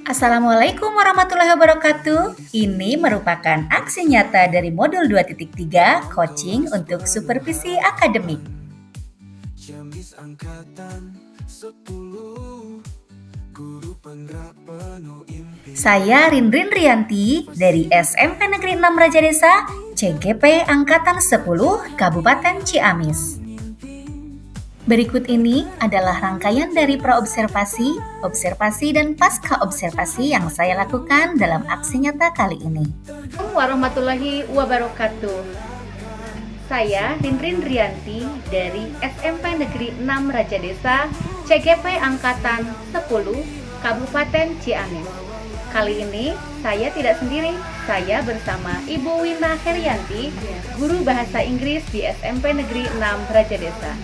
Assalamualaikum warahmatullahi wabarakatuh. Ini merupakan aksi nyata dari modul 2.3 coaching untuk supervisi akademik. Ciamis angkatan 10, guru penggerak penuh impi. Saya Rindrin Rianti dari SMP Negeri 6 Raja Desa, CGP angkatan 10, Kabupaten Ciamis. Berikut ini adalah rangkaian dari praobservasi, observasi, dan pasca observasi yang saya lakukan dalam aksi nyata kali ini. Assalamualaikum warahmatullahi wabarakatuh. Saya Rindrin Rianti dari SMP Negeri 6 Raja Desa, CGP Angkatan 10, Kabupaten Ciamis. Kali ini saya tidak sendiri, saya bersama Ibu Wina Herianti, guru bahasa Inggris di SMP Negeri 6 Raja Desa.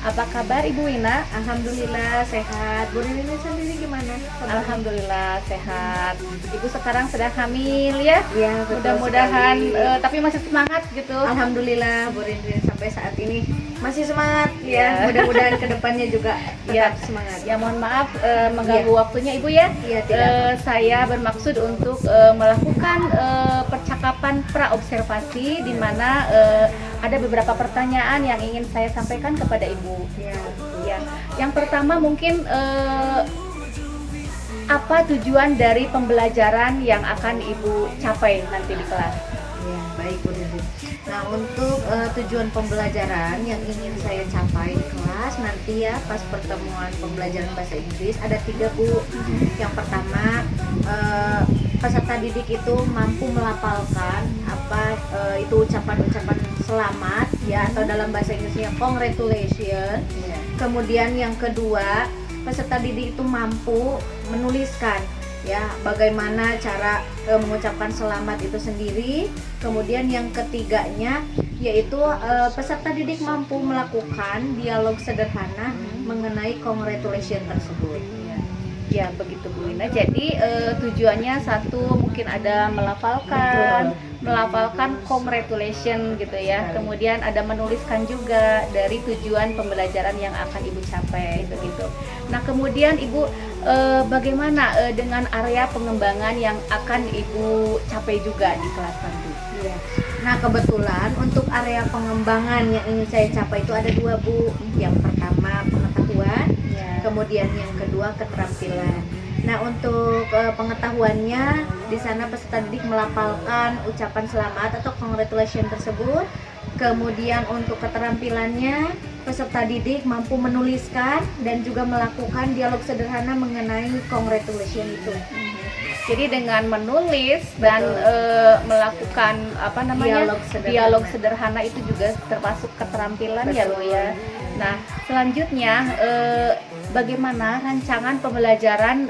Apa kabar Ibu Wina? Alhamdulillah sehat. Bu Rina sendiri gimana? Alhamdulillah sehat. Ibu sekarang sedang hamil ya? Ya, Mudah-mudahan tapi masih semangat gitu. Alhamdulillah Bu Rina sampai saat ini masih semangat ya. Mudah-mudahan kedepannya juga tetap semangat. Ya mohon maaf mengganggu waktunya Ibu ya. Iya, tidak. Saya bermaksud untuk melakukan percakapan praobservasi di mana ada beberapa pertanyaan yang ingin saya sampaikan kepada Ibu. Ya. Yang pertama mungkin apa tujuan dari pembelajaran yang akan Ibu capai nanti di kelas? Ya, baik Bu Rina. Nah, untuk tujuan pembelajaran yang ingin saya capai di kelas nanti ya pas pertemuan pembelajaran bahasa Inggris ada 3 Bu. Yang pertama peserta didik itu mampu melafalkan itu ucapan-ucapan selamat ya atau dalam bahasa Inggrisnya congratulations. Kemudian yang kedua, peserta didik itu mampu menuliskan ya bagaimana cara mengucapkan selamat itu sendiri. Kemudian yang ketiganya yaitu peserta didik mampu melakukan dialog sederhana mengenai congratulations tersebut. Ya begitu Bu Wina. Jadi tujuannya satu mungkin ada melafalkan congratulation gitu ya. Kemudian ada menuliskan juga dari tujuan pembelajaran yang akan Ibu capai begitu. Nah kemudian Ibu bagaimana dengan area pengembangan yang akan Ibu capai juga di kelas nanti? Ya. Nah kebetulan untuk area pengembangan yang ingin saya capai itu ada 2 Bu. Yang pertama pengetahuan, kemudian yang kedua keterampilan. Nah untuk pengetahuannya di sana peserta didik melafalkan ucapan selamat atau congratulations tersebut. Kemudian untuk keterampilannya peserta didik mampu menuliskan dan juga melakukan dialog sederhana mengenai congratulations itu. Jadi dengan menulis dan melakukan dialog sederhana itu juga termasuk keterampilan. Betul. Ya Bu ya. Nah selanjutnya bagaimana rancangan pembelajaran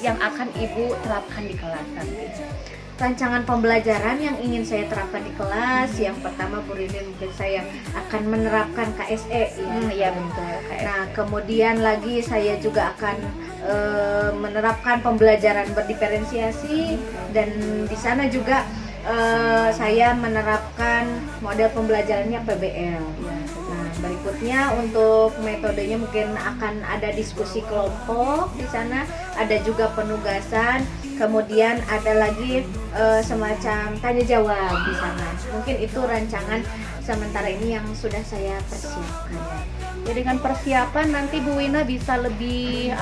yang akan Ibu terapkan di kelas nanti? Rancangan pembelajaran yang ingin saya terapkan di kelas, yang pertama Bu Rini mungkin saya akan menerapkan KSE ya betul. Nah kemudian lagi saya juga akan menerapkan pembelajaran berdiferensiasi dan di sana juga saya menerapkan model pembelajarannya PBL. Nah berikutnya untuk metodenya mungkin akan ada diskusi kelompok di sana, ada juga penugasan. Kemudian ada lagi semacam tanya jawab di sana. Mungkin itu rancangan sementara ini yang sudah saya persiapkan. Ya dengan persiapan nanti Bu Wina bisa lebih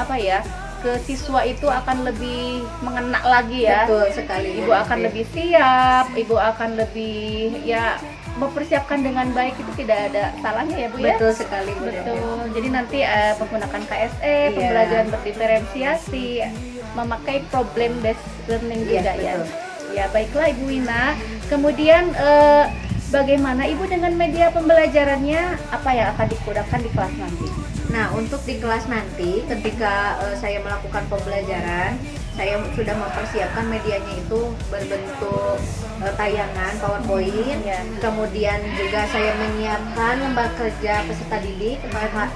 ke siswa itu akan lebih mengena lagi ya. Betul sekali. Ibu akan lebih siap, Ibu akan lebih mempersiapkan dengan baik, itu tidak ada salahnya ya Bu ya. Betul sekali Bu. Betul. Jadi nanti menggunakan KSE, pembelajaran berdiferensiasi, memakai problem based learning juga ya. Ya baiklah Ibu Wina. Kemudian bagaimana Ibu dengan media pembelajarannya, apa yang akan digunakan di kelas nanti? Nah untuk di kelas nanti ketika saya melakukan pembelajaran, saya sudah mempersiapkan medianya itu berbentuk tayangan PowerPoint. Kemudian juga saya menyiapkan lembar kerja peserta didik,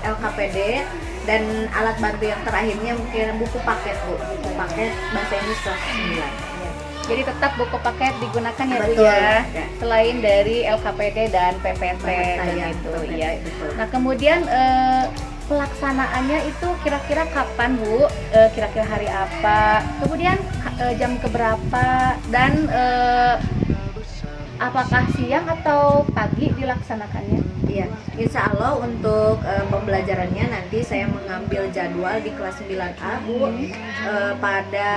LKPD, dan alat bantu yang terakhirnya mungkin buku paket Bu, buku paket bahasa Inggris kelas 9. Jadi tetap buku paket digunakan ya Bu Betul, ya. ya. Selain dari LKPD dan PPT begitu ya. Betul. Nah kemudian pelaksanaannya itu kira-kira kapan Bu? Kira-kira hari apa? Kemudian jam keberapa? Dan apakah siang atau pagi dilaksanakannya? Iya, insya Allah untuk pembelajarannya nanti saya mengambil jadwal di kelas 9A Bu, pada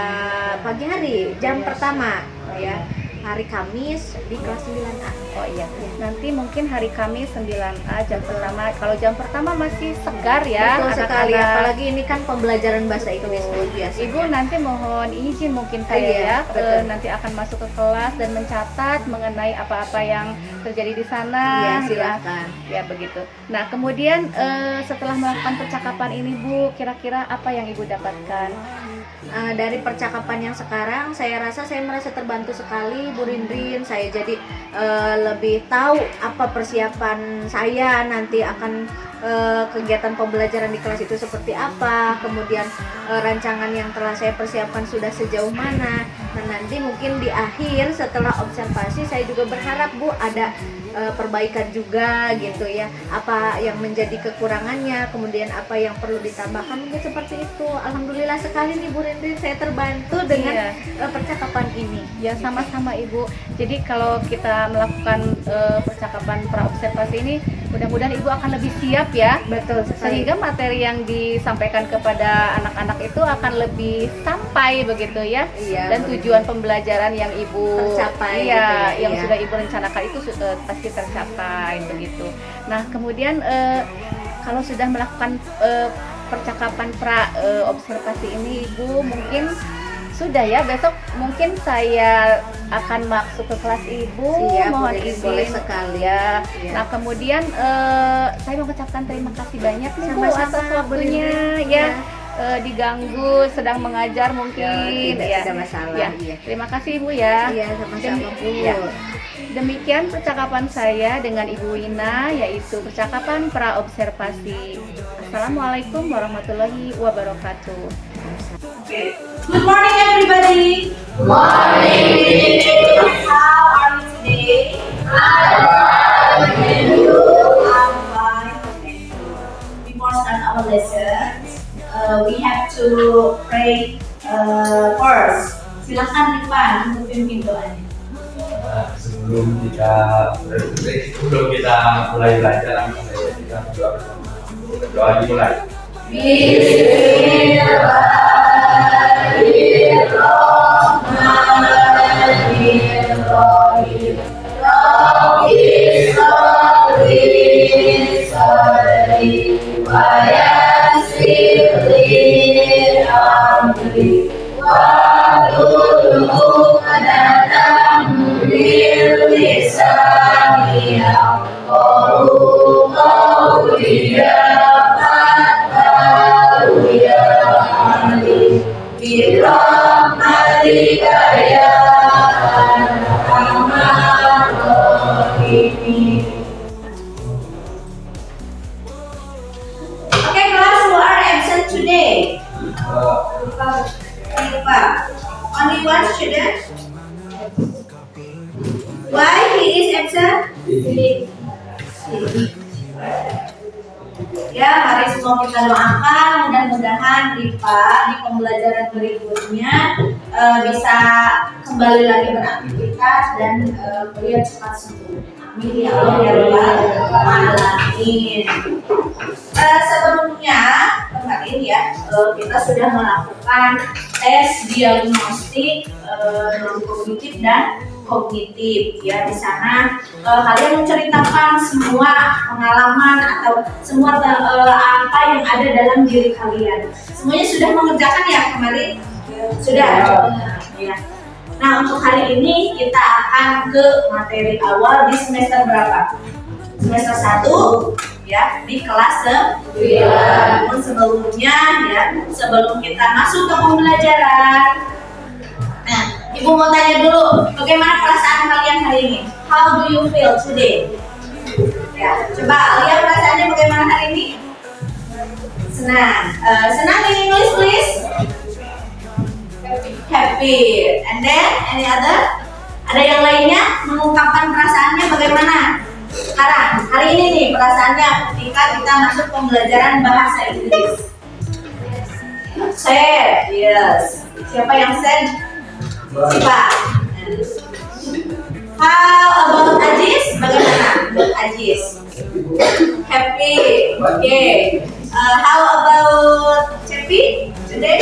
pagi hari jam pertama ya, hari Kamis di kelas 9A. Oh iya, nanti mungkin hari Kamis 9A jam pertama. Kalau jam pertama masih segar ya Betul sekali, anak-anak. apalagi ini kan pembelajaran bahasa Inggris biasa. Ibu nanti mohon izin mungkin saya Iya, ya, betul. nanti akan masuk ke kelas dan mencatat mengenai apa-apa yang terjadi di sana. Iya, silakan. Ya begitu. Nah kemudian setelah melakukan percakapan ini Bu, kira-kira apa yang Ibu dapatkan? Dari percakapan yang sekarang saya rasa saya merasa terbantu sekali Bu Rindrin. Saya jadi lebih tahu apa persiapan saya nanti akan kegiatan pembelajaran di kelas itu seperti apa, kemudian rancangan yang telah saya persiapkan sudah sejauh mana. Nah nanti mungkin di akhir setelah observasi saya juga berharap Bu ada perbaikan juga gitu ya, apa yang menjadi kekurangannya, kemudian apa yang perlu ditambahkan, mungkin seperti itu. Alhamdulillah sekali nih Bu Rindrin, saya terbantu dengan percakapan ini. Ya sama-sama Ibu. Jadi kalau kita melakukan percakapan praobservasi ini, mudah-mudahan Ibu akan lebih siap ya. Betul sekali. Sehingga materi yang disampaikan kepada anak-anak itu akan lebih sampai begitu ya. Iya, Dan tujuan pembelajaran yang Ibu tercapai iya, gitu, yang iya. sudah Ibu rencanakan itu pasti tercapai begitu. Nah, kemudian kalau sudah melakukan percakapan observasi ini Ibu, mungkin sudah ya, besok mungkin saya akan masuk ke kelas Ibu. Siap, Mohon boleh, izin boleh sekali ya. Iya. Nah kemudian saya mengucapkan terima kasih banyak nih Bu Sama-sama, atas Bu waktunya Rindrin. ya. Diganggu sedang mengajar mungkin tidak ada masalah. ya. Iya. Terima kasih Ibu ya. Iya, sama-sama Bu. Ya. Demikian percakapan saya dengan Ibu Wina, yaitu percakapan praobservasi. Assalamualaikum warahmatullahi wabarakatuh. Okay. Good morning, everybody. Good morning. How are you today? I'm fine. Thank you. Before start our lessons, we have to pray first. Silakan Ipan untuk pimpin doanya. Sebelum kita mulai belajar, kita berdoa bersama. Doa dimulai. Okay, class, who are absent today? Rifa. Only one student? Why he is absent? Ya, mari semua kita doakan mudah-mudahan Rifa di pembelajaran berikutnya bisa kembali lagi beraktivitas dan beliau cepat sembuh. Amin ya Allah ya Rabbal Alamin. Sebelumnya kemarin ya kita sudah melakukan tes diagnostik non kognitif dan kognitif ya. Di sana kalian menceritakan semua pengalaman atau semua apa yang ada dalam diri kalian. Semuanya sudah mengerjakan ya kemarin? Sudah. Ya. Nah, untuk hari ini kita akan ke materi awal di semester berapa? Semester 1 ya, di kelas 9. Namun sebelumnya ya, sebelum kita masuk ke pembelajaran, nah, Ibu mau tanya dulu, bagaimana perasaan kalian hari ini? How do you feel today? Ya, coba lihat perasaannya bagaimana hari ini? Senang. Senang in English, please. Happy. And then, any other? Ada yang lainnya mengungkapkan perasaannya bagaimana? Sekarang, hari ini nih perasaannya ketika kita masuk pembelajaran bahasa Inggris. Sad, yes. Siapa yang sad? Siapa? How about Ajis? Bagaimana? Ajis? Happy. Okay. How about Cepi? Today?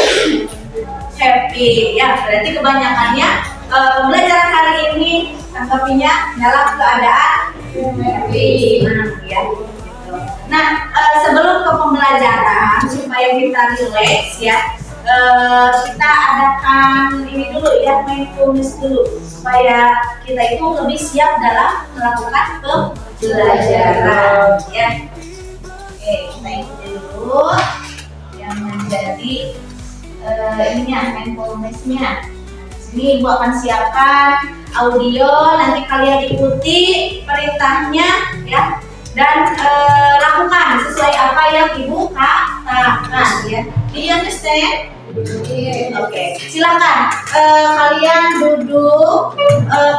Happy. Ya, berarti kebanyakannya pembelajaran hari ini tanggapinya dalam keadaan happy. Ya. Nah, sebelum ke pembelajaran supaya kita relax ya, kita adakan ini dulu ya, mindfulness dulu supaya kita itu lebih siap dalam melakukan pembelajaran ya. Oke, kita ikuti dulu yang menjadi ininya mindfulness-nya. Sini Ibu akan siapkan audio, nanti kalian ikuti perintahnya ya, dan lakukan sesuai apa yang Ibu katakan ya. Do you understand? Oke, silakan kalian duduk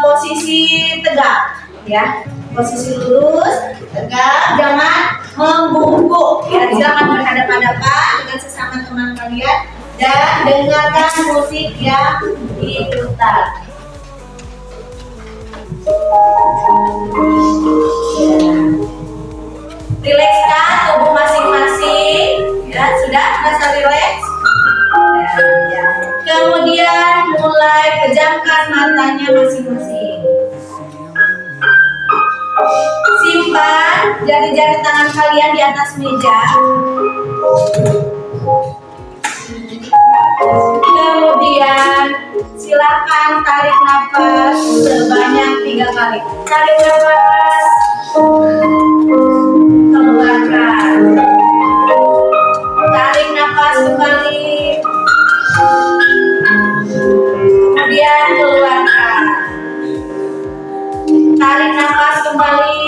posisi tegak ya, posisi lurus, tegak, jangan membungkuk ya, jangan berhadapan-hadapan dengan sesama teman kalian dan dengarkan musik yang diputar. Rilekskan tubuh masing-masing ya, sudah merasa rileks ya. Kemudian mulai pejamkan matanya masing-masing. Simpan jari-jari tangan kalian di atas meja. Kemudian silakan tarik nafas sebanyak 3 kali. Tarik nafas, keluarkan. Tarik nafas kembali, kemudian keluarkan. Tarik nafas kembali,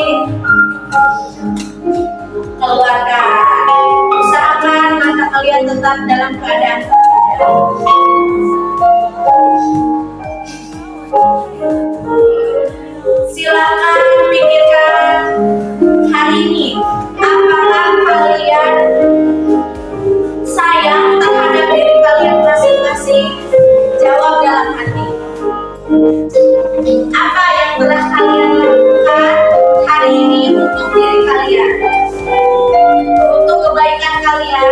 keluarkan. Usahakan mata kalian tetap dalam keadaan silakan pikirkan hari ini apakah kalian sayang terhadap diri kalian masing-masing. Jawab dalam hati. Apa yang telah kalian lakukan hari ini untuk diri kalian, untuk kebaikan kalian,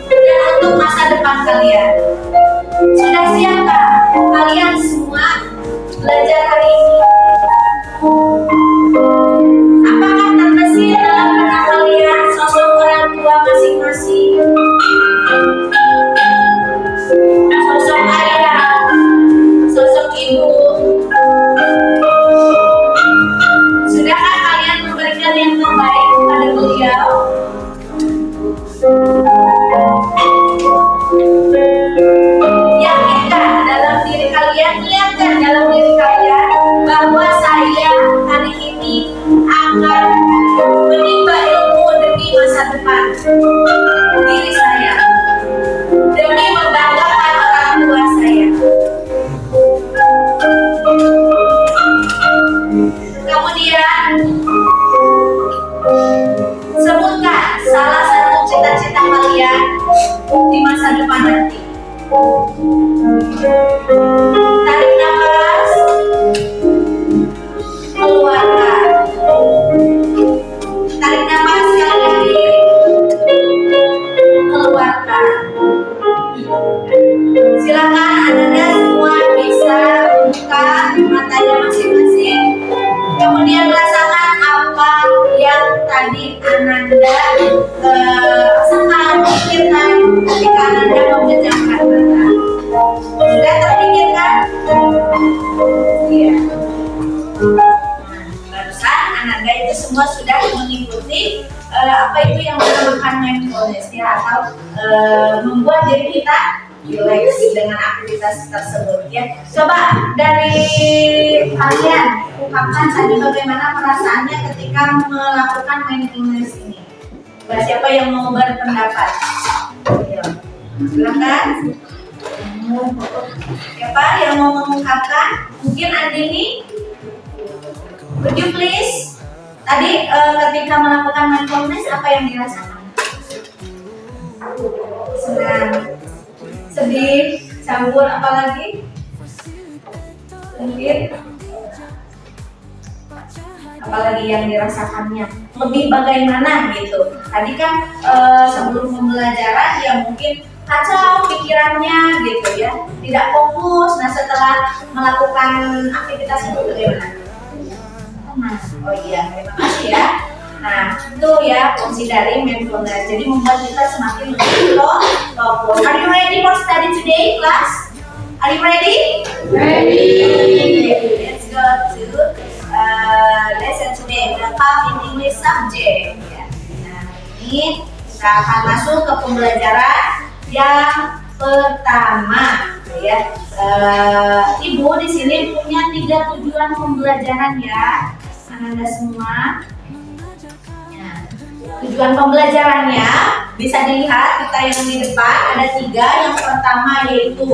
dan untuk masa depan kalian? Sudah siapkah kalian semua belajar hari ini? Apakah terbesit dalam benak kalian sosok orang tua masing-masing? Sosok ayah, sosok ibu. Sudahkah kalian memberikan yang terbaik kepada beliau? Yakinkan dalam diri kalian, niatkan dalam diri kalian bahwa saya hari ini akan menimba ilmu demi masa depan diri saya, demi membanggakan orang tua saya. Kemudian sebutkan salah satu cita-cita kalian di masa depan nanti. Tarik nafas, keluarkan. Tarik nafas sekali lagi, keluarkan. Silakan Anda semua bisa buka matanya masing-masing. Kemudian rasakan apa yang tadi Ananda rasakan, pikirkan ketika Ananda memejamkan mata. Sudah terpikirkan? Iya. Barusan Ananda itu semua sudah mengikuti apa itu yang dinamakan mindfulness ya, atau membuat diri kita relax dengan aktivitas tersebut ya. Coba dari kalian ungkapkan tadi bagaimana perasaannya ketika melakukan mindfulness ini. Siapa yang mau berpendapat? Silakan. Siapa yang mau mengungkapkan? Mungkin Andini, would you please Tadi ketika melakukan mindfulness apa yang dirasakan? Senang, sedih, campur apa lagi? Mungkin apalagi yang dirasakannya lebih bagaimana gitu. Tadi kan sebelum pembelajaran ya mungkin kacau pikirannya gitu ya, tidak fokus. Nah setelah melakukan aktivitas itu bagaimana? Oh iya, terima kasih ya. Nah itu ya fungsi dari mindfulness, jadi membuat kita semakin lebih fokus. Are you ready for study today class? Are you ready? Ready. Let's go to lesson today, the Calm in English subject. Ya. Nah, ini kita akan masuk ke pembelajaran yang pertama. Ya, Ibu di sini punya 3 tujuan pembelajaran ya, Anda semua. Ya. Tujuan pembelajarannya bisa dilihat kita yang di depan ada 3. Yang pertama yaitu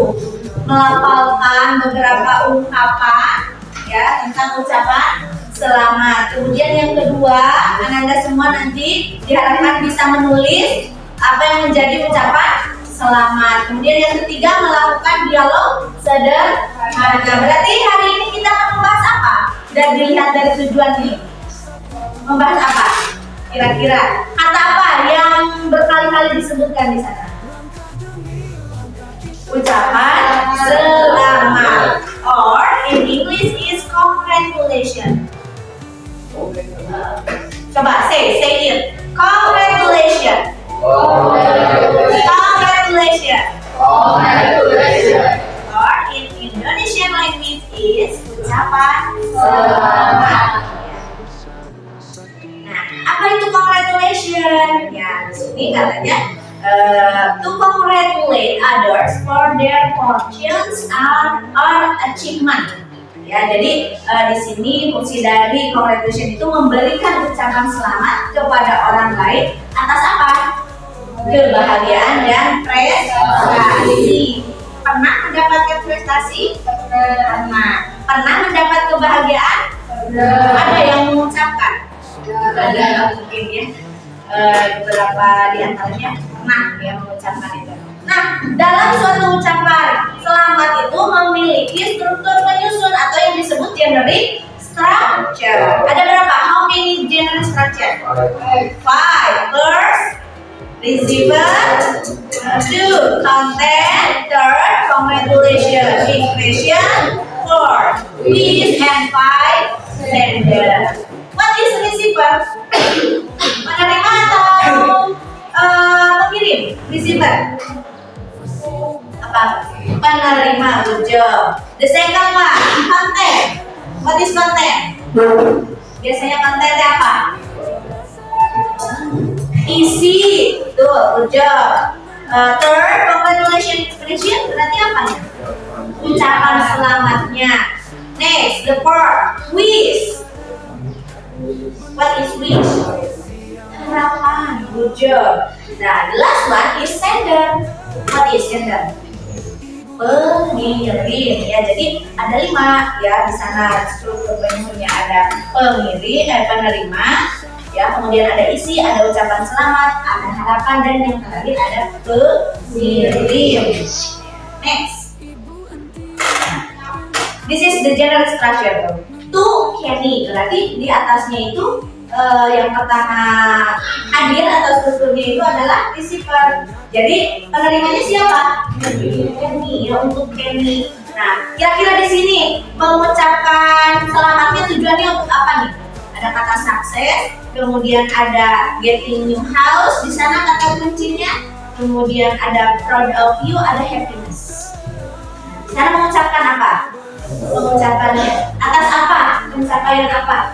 melafalkan beberapa ungkapan ya tentang ucapan selamat. Kemudian yang kedua, Anda semua nanti diharapkan bisa menulis apa yang menjadi ucapan selamat. Kemudian yang ketiga, melakukan dialog sederhana. Berarti hari ini kita akan membahas apa? Dan dilihat dari tujuan ini, membahas apa? Kira-kira kata apa yang berkali-kali disebutkan di sana? Ucapan selamat, or in English is congratulations. Coba say it. Congratulations. Congratulations. Or in Indonesian language is ucapan selamat. Nah, apa itu congratulations? Ya, di sini katanya to congratulate others for their fortunes or achievement. Ya, jadi di sini fungsi dari congratulation itu memberikan ucapan selamat kepada orang lain atas apa? Kebahagiaan dan prestasi. Pernah mendapatkan prestasi? Pernah. Pernah mendapat kebahagiaan? Ada yang mengucapkan? Ada mungkin ya. Beberapa di antaranya pernah yang mengucapkan itu. Nah, dalam suatu ucapan selamat itu memiliki struktur penyusun atau yang disebut generic structure. Ada berapa? How many generic structure? 5. First, receiver. 2, content. 3, congratulations, expression. 4, wish, and 5, sender. What is receiver? Menerima atau pengirim? Receiver. Apa? Penerima. Good job. The second one, content. What is content? Biasanya kontennya apa? Isi. Tuh, good job. Third, congratulations expression. Berarti apanya? Ucapan selamatnya. Next, the fourth, wish. What is wish? Harapan. Good job. Nah, the last one is sender. What is sender? Pengirim. Ya, jadi ada 5 ya di sana struktur penyusunnya. Ada penerima, ya, kemudian ada isi, ada ucapan selamat, ada harapan, dan yang terakhir ada pengirim. Next. This is the general structure. To Kenny, berarti di atasnya itu yang pertama hadir atau strukturnya itu adalah receiver. Jadi penerimanya siapa? Kenny, ya, untuk Kenny. Nah, kira-kira di sini mengucapkan selamatnya tujuannya untuk apa nih? Ada kata sukses, kemudian ada getting new house, di sana kata kuncinya, kemudian ada proud of you, ada happiness. Di sana mengucapkan apa? Pengucapannya atas apa? Pencapaian apa?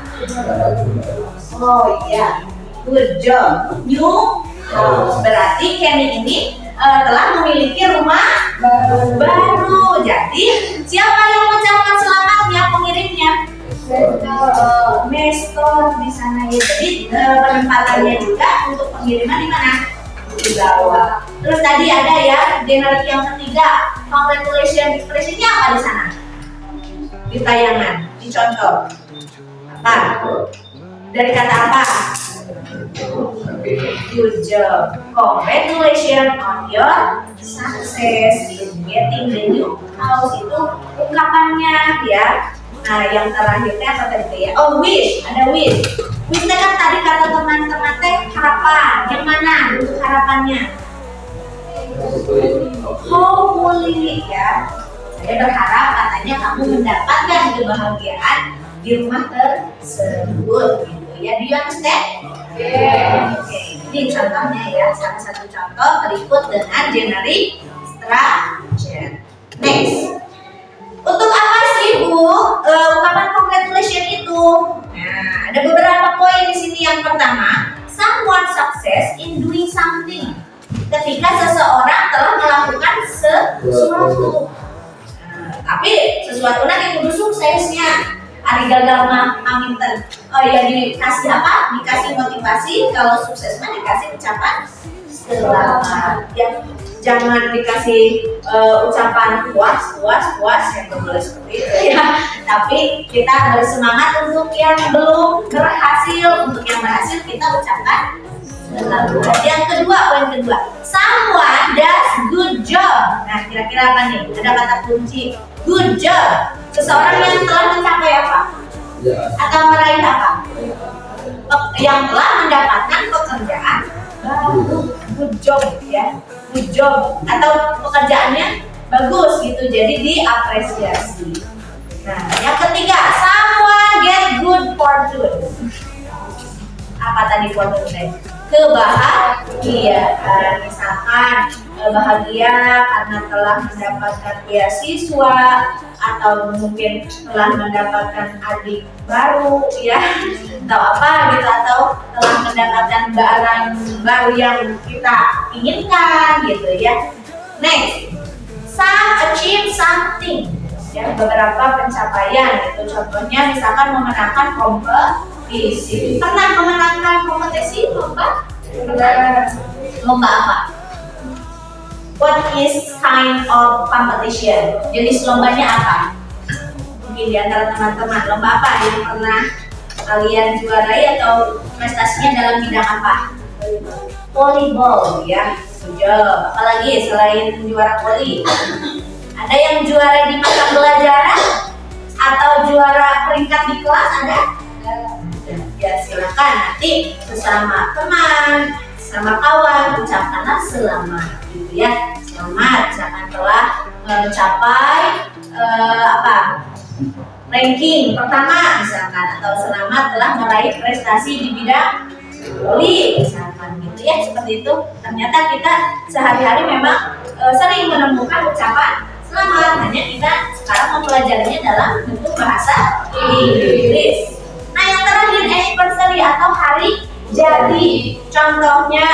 Oh iya, good job. New house. Berarti Kenny ini telah memiliki rumah baru. Jadi siapa yang mengucapkan selamatnya? Pengirimnya. Mestor di sana ya. Jadi penempatannya juga untuk pengiriman di mana? Di bawah. Terus tadi ada ya generic yang ketiga, congratulations expressionnya apa di sana? Di tayangan, dicontoh. Apa? Dari kata apa? Good job. Congratulations on your success in getting the new house. Itu ungkapannya ya. Nah, yang terakhirnya apa tadi ya? Oh, wish. Ada wish. Wishnya kan tadi kata teman-teman teh harapan. Yang mana untuk harapannya? Hopefully ya. Saya berharap katanya kamu mendapatkan kebahagiaan di rumah tersebut. Gitu ya. Do you understand? Oke. Ini contohnya ya. Salah satu contoh berikut dengan generic structure. Next. Untuk apa sih Bu ungkapan congratulations itu? Nah, ada beberapa poin di sini. Yang pertama, someone success in doing something. Ketika seseorang telah melakukan sesuatu. Tapi sesuatu nanti kudu suksesnya. Ari gagal mah aminten. Oh ya, dikasih apa? Dikasih motivasi. Kalau sukses mah dikasih ucapan selamat. Ya, jangan dikasih ucapan puas yang boleh seperti itu ya. Tapi kita bersemangat untuk yang belum berhasil, untuk yang berhasil kita ucapkan selamat. Yang kedua, poin kedua, someone does good job. Nah, kira-kira apa nih? Ada kata kunci good job. Seseorang yang telah mencapai apa? Atau meraih apa? Yang telah mendapatkan pekerjaan baru. Good job ya. Good job. Atau pekerjaannya bagus gitu. Jadi diapresiasi. Nah, yang ketiga, someone get good fortune. Apa tadi fortune? Kebahagiaan. Misalkan bahagia karena telah mendapatkan beasiswa atau mungkin telah mendapatkan adik baru ya, atau apa gitu, atau telah mendapatkan barang baru yang kita inginkan gitu ya. Next, some achieve something ya, beberapa pencapaian gitu. Contohnya misalkan memenangkan kompetisi. Pernah memenangkan kompetisi lomba? Lomba apa? What is kind of competition? Jenis lombanya apa? Mungkin di antara teman-teman, lomba apa yang pernah kalian juarai atau prestasinya dalam bidang apa? Volleyball ya. Job. Apalagi selain juara voli? Ada yang juara di mata pelajaran atau juara peringkat di kelas ada? Ya silakan nanti sesama teman, sama kawan ucapkanlah selamat gitu ya. Selamat misalkan telah mencapai ranking pertama misalkan, atau selamat telah meraih prestasi di bidang voli misalkan gitu ya. Seperti itu. Ternyata kita sehari-hari memang sering menemukan ucapan selamat, hanya kita sekarang mempelajarinya dalam bentuk bahasa Inggris. Nah, yang terakhir anniversary atau hari jadi. Contohnya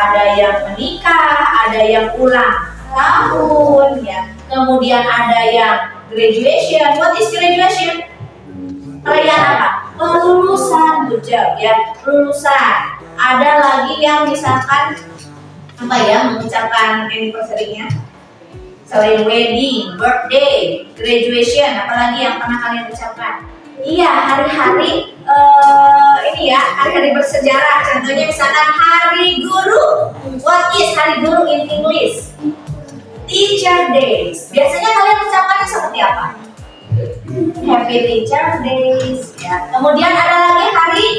ada yang menikah, ada yang ulang tahun ya. Kemudian ada yang graduation. What is graduation? Perayaan apa? Lulusan, good job ya, lulusan. Ada lagi yang misalkan apa ya, mengucapkan anniversary-nya selain wedding, birthday, graduation, apalagi yang pernah kalian ucapkan? Iya, hari-hari ini ya, hari-hari bersejarah. Contohnya misalkan Hari Guru. What is Hari Guru in English? Teacher Days. Biasanya kalian ucapannya seperti apa? Happy Teacher Days ya. Kemudian ada lagi Hari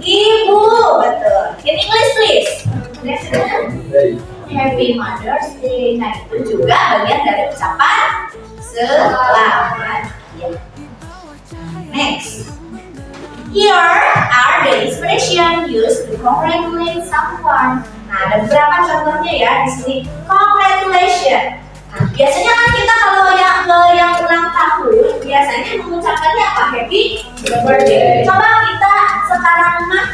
Ibu, betul. In English please. Happy Mother's Day. Nah, itu juga bagian dari ucapan selamat ya. Next, here are the expression used to congratulate someone. Nah, ada beberapa contohnya ya di sini. Congratulations. Nah, biasanya kan kita kalau yang ulang tahun biasanya mengucapkannya apa? Happy birthday. Coba kita sekarang mah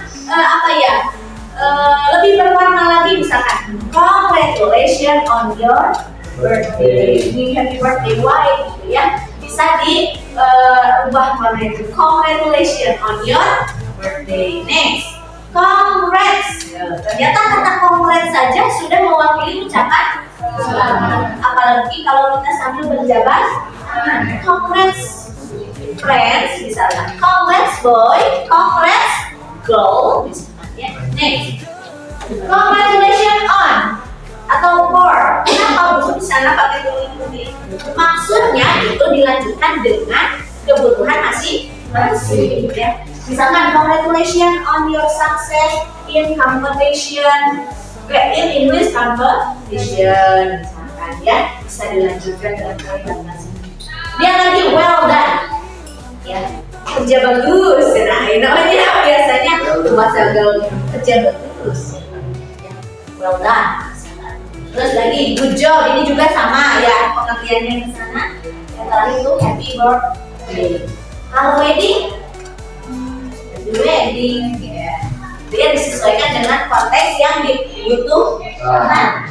lebih berwarna lagi, misalkan congratulations on your birthday. Ini happy birthday why gitu ya. Bisa diubah warna itu. Congratulations on your birthday. Next, congrats. Ternyata kata congrats saja sudah mewakili ucapan selamat. Apalagi kalau kita sambil berjabat, congrats friends, misalnya congrats boy, congrats girl, misalnya ya. Next, congratulations on atau for. Kenapa Bu di sana pakai tulis-tulis? Maksudnya itu dilanjutkan dengan kebutuhan masing-masing ya. Misalkan congratulations on your success in competition, in English competition, misalkan ya, bisa dilanjutkan dengan kalimat masing. Dia lagi well done, ya, kerja bagus. Nah, ini namanya biasanya bahasa gaul kerja bagus, ya, well done. Terus lagi good job, ini juga sama ya pengertiannya di sana. Yang tadi itu happy birthday. Kalau wedding, wedding, ya. Dia disesuaikan dengan konteks yang dibutuhkan.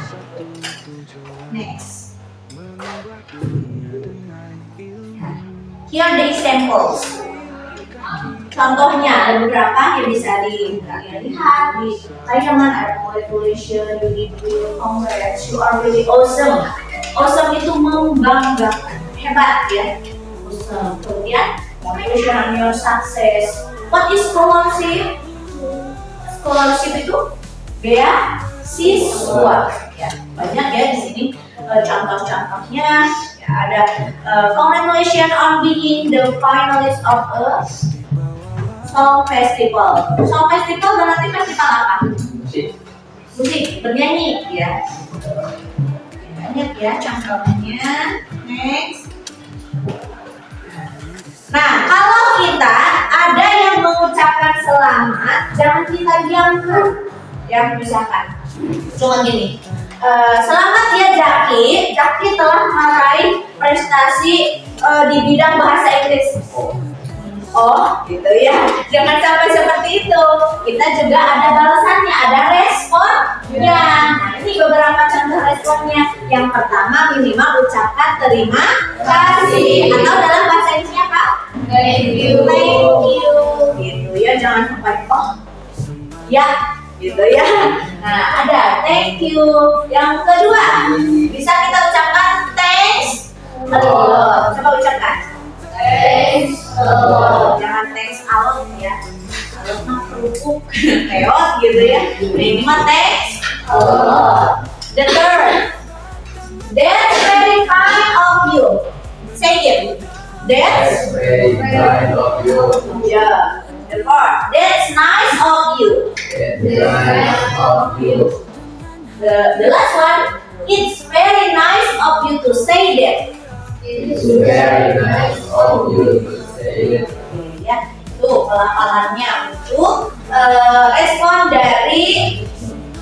Next. Here are the examples. Contohnya ada beberapa yang bisa kalian lihat di tayangan. Ada congratulations, you did well, congrats, you are really awesome. Awesome itu membanggakan, hebat ya. Awesome. Kemudian congratulations on your success. What is scholarship? Scholarship itu beasiswa. Ya, banyak ya di sini contoh-contohnya. Ya, ada congratulations on being the finalist of a song festival. Song festival berarti festival apa? Musik, bernyanyi ya. Banyak ya contohnya. Next. Nah, kalau kita ada yang mengucapkan selamat, jangan kita diamkan. Ya, misalkan cuma gini. Selamat ya Jaki. Jaki telah meraih prestasi di bidang bahasa Inggris. Oh, gitu ya. Jangan sampai seperti itu. Kita juga ada balasannya, ada responnya. Nah, ini beberapa contoh responnya. Yang pertama, minimal ucapkan terima kasih. Atau dalam bahasa Inggrisnya apa? Thank you. Thank you. Gitu ya, jangan sampai ya, gitu ya. Nah, ada thank you. Yang kedua, bisa kita ucapkan thanks a lot. Coba ucapkan. Thanks a lot. Jangan thanks a lot ya. Kalau mah kerupuk, keot gitu ya. Nah, ini mah thanks a lot. The third, that's very kind of you. Say it. That's very kind of you. Yeah. The fourth, that's nice of you. Very nice of you. The last one, it's very nice of you to say that. It's very nice of you to say it. Ya, itu pelafalannya untuk respon dari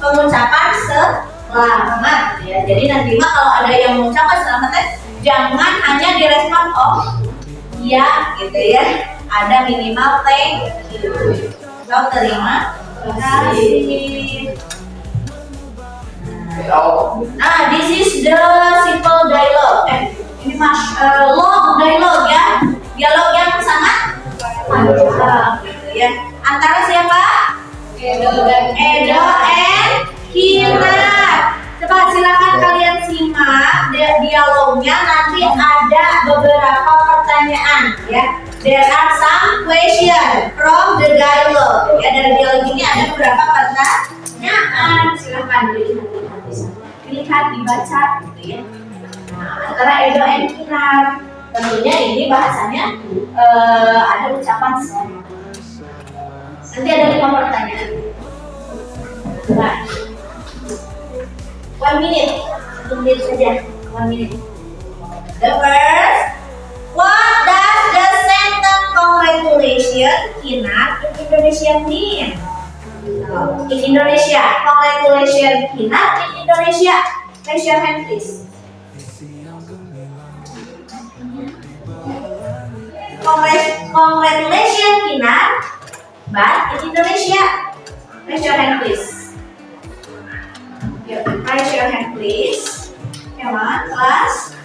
pengucapan selamat ya. Jadi nanti mah kalau ada yang mengucapkan selamat, jangan hanya direspon oh iya gitu ya. Ada minimal thank you. Kau terima kasih. Nah, this is the simple dialogue. Ini mas long dialogue ya. Dialog yang sangat panjang gitu ya. Antara siapa? Edo and Kinar. Coba silakan kalian simak dialognya. Nanti ada beberapa pertanyaan ya. There are some question from the dialogue. Ya, dari dialog ini ada beberapa pertanyaan. Silakan dilihat, dibaca gitu ya. Nah, antara Edo and Kinar. Tentunya ini bahasanya ada ucapan selamat. Nanti ada 5 pertanyaan. Nah, 1 minute. 1 menit saja. 1 minute. The first, what does the sentence congratulations Kinar in Indonesia mean? In Indonesia, congratulations Kinar in Indonesia. Raise your hand please. Congratulations Kinar, but in Indonesia. Raise your hand please. Raise your hand please. Come on, class.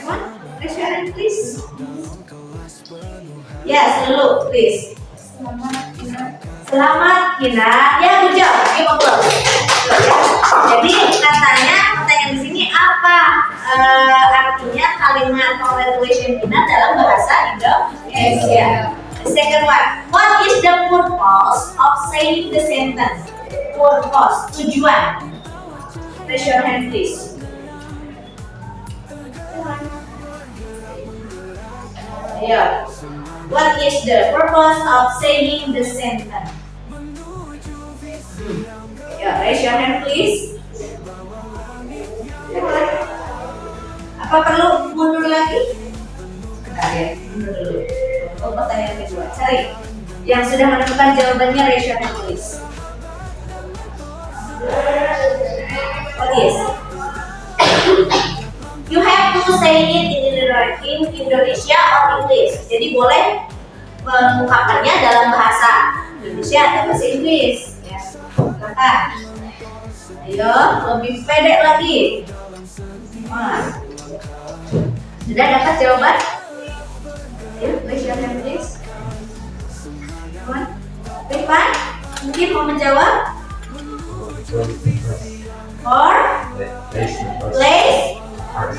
Come on, raise your hand please. Yes, dulu please. Selamat Kinar. Ya, good job. Give applause. Jadi pertanyaan di sini apa artinya kalimat congratulation Tina dalam bahasa Indonesia. The second one, what is the purpose of saying the sentence? Purpose, tujuan. Raise your hand please. Ayo. What is the purpose of saying the sentence? Ya, raise your hand please. Apa perlu mundur lagi? Bentar ya, mundur dulu. Oh, pertanyaan kedua. Cari. Yang sudah menemukan jawabannya, raise your hand please. Oh yes. You have to say it in Indonesia or English. Jadi boleh mengungkapkannya dalam bahasa Indonesia atau bahasa Inggris. Ya, silakan. Ayo, lebih pede lagi. Sudah dapat jawaban? Ayo, raise your hand please. Rifan, mungkin mau menjawab? Or place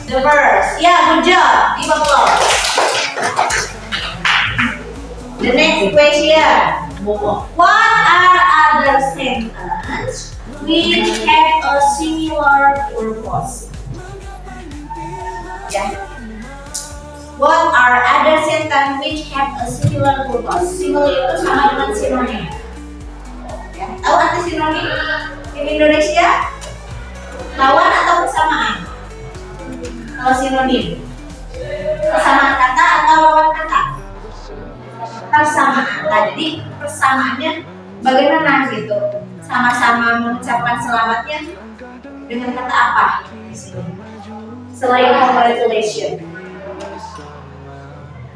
the verse. Yeah, good job. Give applause. The next question. What are other sentences which have a similar purpose? Yeah. What are other sentences which have a similar purpose? Similar itu sama dengan sinonim. Ya. Tahu arti sinonim di Indonesia? Lawan atau persamaan? Kalau sinonim, persamaan kata atau lawan kata? Persamaan. Nah, jadi persamaannya bagaimana gitu? Sama-sama mengucapkan selamatnya dengan kata apa di sini? Selain congratulations.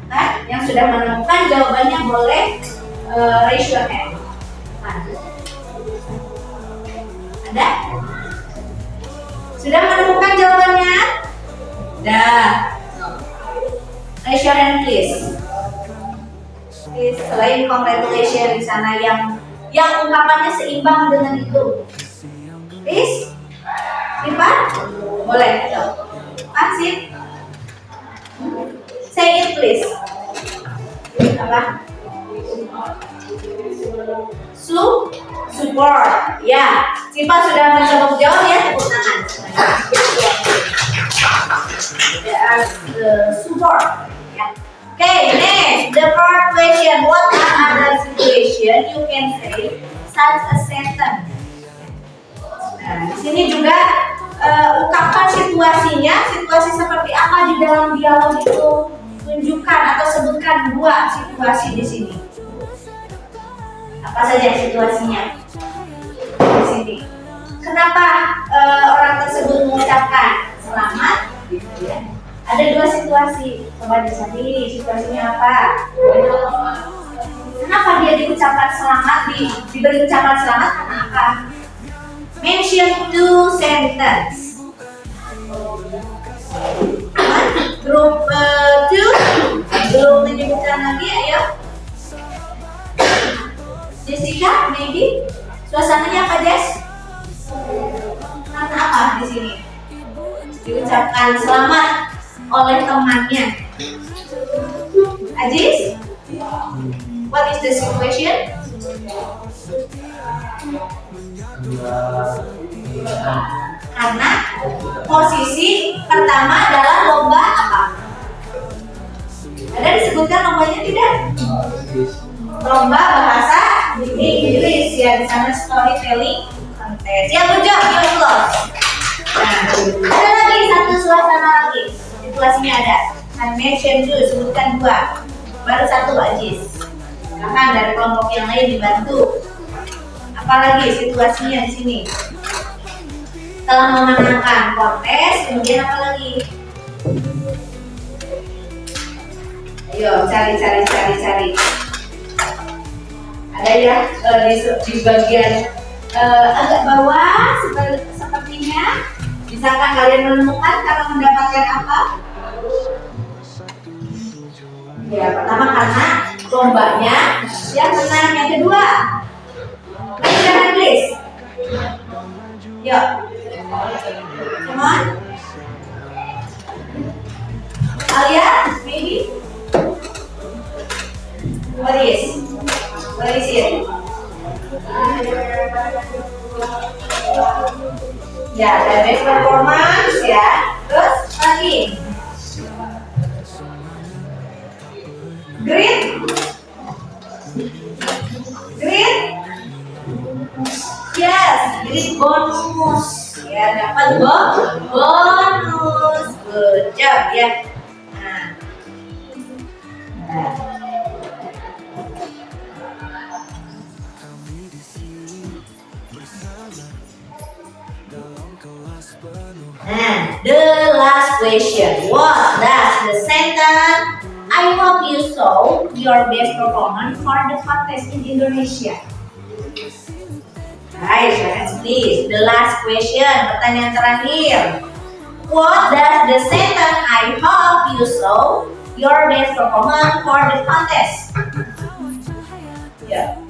Nah, yang sudah menemukan jawabannya boleh raise your hand. Ada? Sudah menemukan jawabannya? Dah. Raise your hand please. Selain congratulations di sana yang ungkapannya seimbang dengan itu. Please? Ipan? Boleh. Asik. Say it please. Apa? Support. Ya, Sipa sudah mencoba menjawab ya, tepuk tangan. Support. Ya. Okay, next the fourth question. What are other situation you can say such a sentence? Nah, di sini juga ungkapkan situasinya, situasi seperti apa di dalam dialog itu. Tunjukkan atau sebutkan dua situasi di sini. Apa saja situasinya? Di sini. Kenapa orang tersebut mengucapkan selamat? Gitu ya. Ada dua situasi. Coba dicari situasinya apa? Kenapa dia diucapkan selamat? Diberi ucapan selamat karena apa? Mention two sentences. Group 2 belum menyebutkan lagi, ayo. Jessica, maybe suasananya apa, Jess? Karena apa di sini? Diucapkan selamat oleh temannya. Ajis, what is the situation? Karena posisi pertama adalah lomba apa? Ada disebutkan lombanya tidak? Lomba bahasa Inggris ya, di sana storytelling contest. Ya, good job, give applause. Nah, ada lagi satu suasana lagi. Situasinya ada. Kan mention dulu, sebutkan dua. Baru satu, Ajis. Silakan dari kelompok yang lain dibantu. Apalagi situasinya di sini? Setelah memenangkan kontes, kemudian apa lagi? Ayo cari. Ada ya di bagian agak bawah sepertinya. Bisakah kalian menemukan karena mendapatkan apa? Ya, pertama karena lombanya yang menang. Yang kedua, silakan please. Yuk. Come on. Alia, maybe? What is? What is it? Ya, the best performance ya. Terus lagi. Green. Green. Yes, green bonus. Ya, dapat bonus. Good job ya. Nah. And the last question, what does the sentence I hope you show your best performance for the contest in Indonesia? Right, guys, please. The last question, pertanyaan terakhir. What does the sentence I hope you show your best performance for the contest? Ya.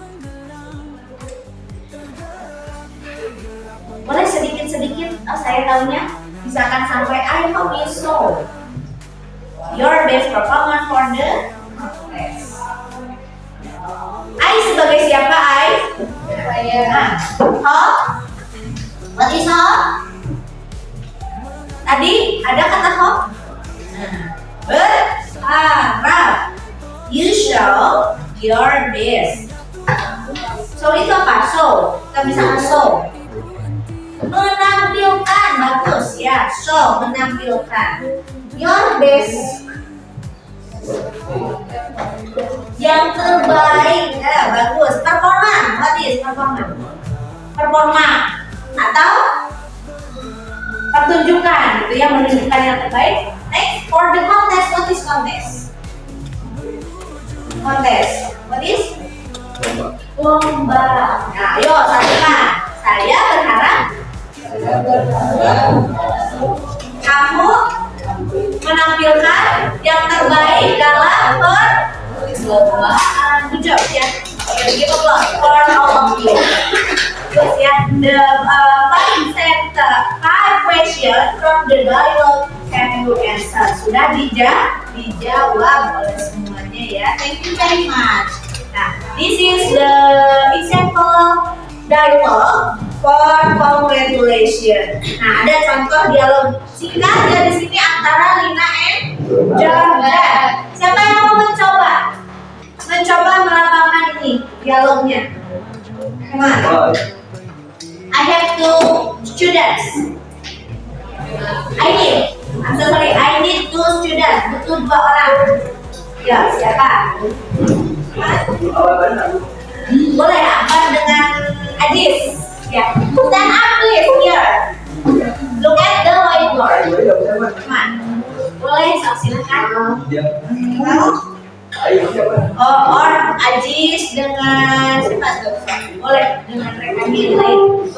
Boleh sedikit-sedikit, saya tahunya. Misalkan sampai I hope you show your best performance for the contest. I sebagai siapa I? Saya. Hope. What is hope? Tadi ada kata hope. Berharap. You show your best. So itu apa? Show. Kita bisa show. Menampilkan, bagus ya. So, menampilkan your best, yang terbaik, bagus. Performa, what is performa? Performa atau pertunjukan, gitu ya, menunjukkan yang terbaik. Next, for the contest, what is contest? Contest, what is? Lomba. Nah, ayo satukan. Saya berharap kamu menampilkan yang terbaik dalam perlombaan. Good job ya. Give applause for all of you. Terus ya, the five question from the dialogue have you answer. Sudah dijawab oleh semuanya ya. Thank you very much. Nah, this is the example dialogue for congratulations. Nah, ada contoh dialog singkat ya di sini antara Lina and Jordan. Siapa yang mau mencoba melapangkan ini dialognya? Come on. I have two students. I need two students. Butuh 2 orang. Ya, siapa? Boleh Akbar dengan Adis. Ya, stand up please here. Look at the whiteboard. Come on. Boleh, silakan. Or Ajis dengan siapa tuh? Boleh dengan rekannya yang lain.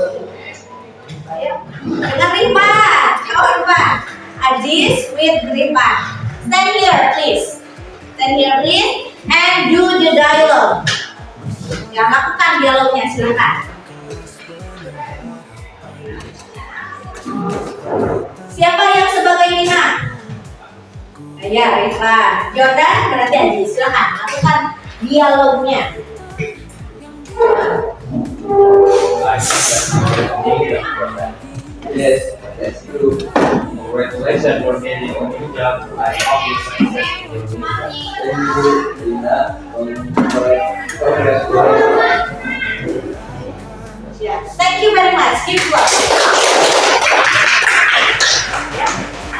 Ayo, dengan Rifan. Kawan Rifan. Ajis with Rifan. Stand here please. Stand here please and do the dialogue. Ya, lakukan dialognya, silakan. Siapa yang sebagai Lina? Ya, Rifan. Jordan berarti Aji. Silakan lakukan dialognya. Yes, that's true. Congratulations for getting a new job. I hope you success. Thank you, Lina. Thank you very much. Give applause.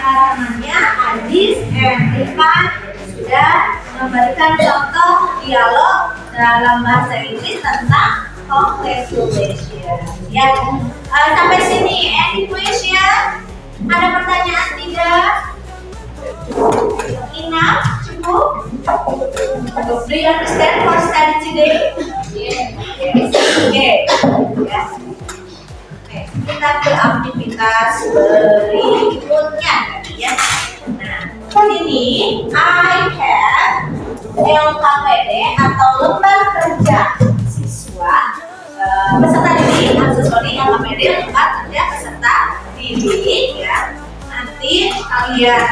Temannya Adis dan Rifan sudah memberikan contoh dialog dalam bahasa Inggris tentang congratulations. Ya, sampai sini. Any question? Ada pertanyaan tidak? Enough? Cukup? Do you understand for study today? Yes. Okay. Ya. Oke, kita ke aktivitas berikutnya tadi ya. Nah, ini I have LKPD atau lembar kerja siswa peserta didik, LKPD lembar kerja peserta didik ya. Nanti kalian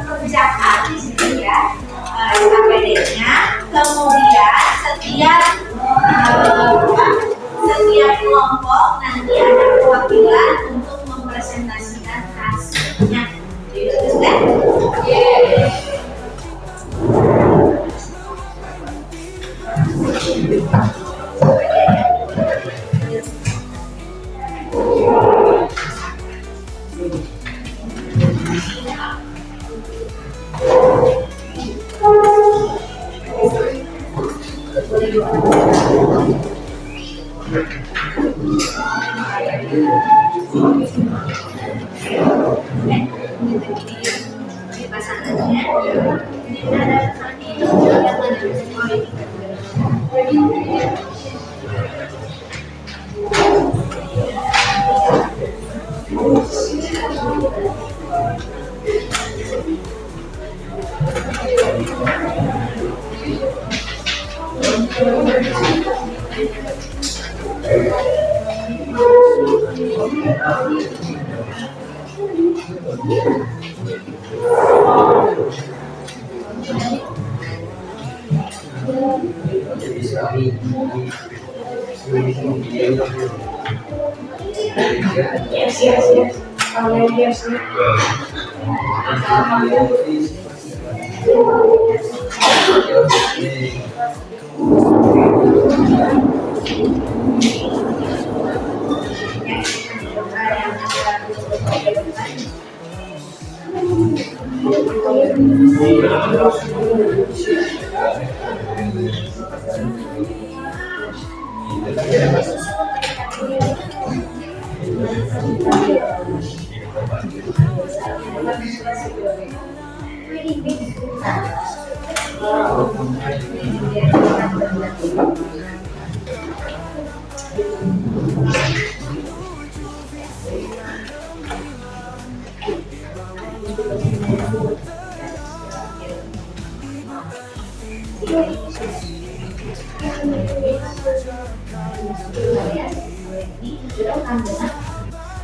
kerjakan di sini ya SKPD-nya. Kemudian setiap kelompok nanti ada perwakilan untuk mempresentasikan hasilnya.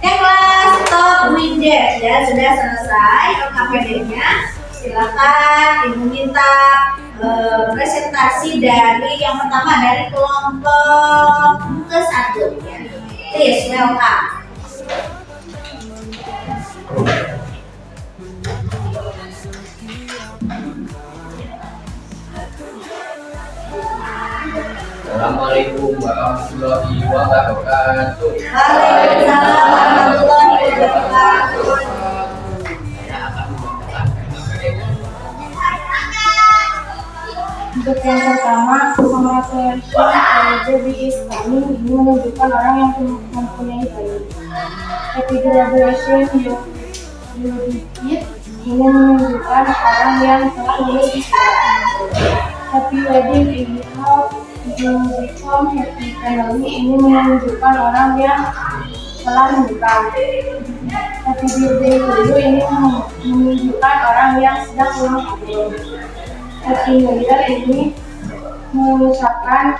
Kelas stop widget ya, sudah selesai LKPD-nya. Silakan Ibu minta presentasi dari yang pertama dari kelompok ke-1 ya. Please welcome. Assalamualaikum warahmatullahi wabarakatuh. Waalaikumsalam warahmatullahi wabarakatuh. Saya akan membacakan Untuk yang pertama, congratulations baby is coming. Ini menunjukkan orang yang mempunyai bayi. Happy graduation, you did. Ini menunjukkan orang yang telah lulus di sekolah. Happy wedding, you hope you become happy family. Ini menunjukkan orang yang telah menikah. Happy birthday to you. Ini menunjukkan orang yang sedang ulang tahun. Happy New Year ini mengucapkan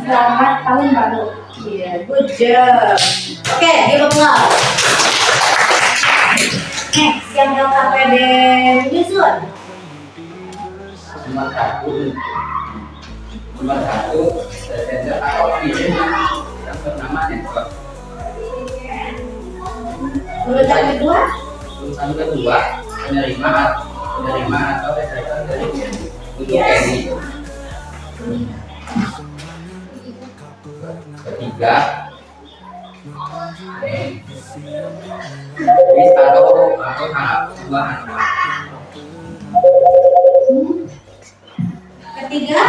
selamat tahun baru. Yeah, good job. Oke, give applause. Next, yang LKPD menyusun. nomor satu sender atau pilih yang bernama network. Urutan kedua, Urutan kedua penerima atau receiver dari untuk carry. Ketiga bis atau anak dua anak. ketiga,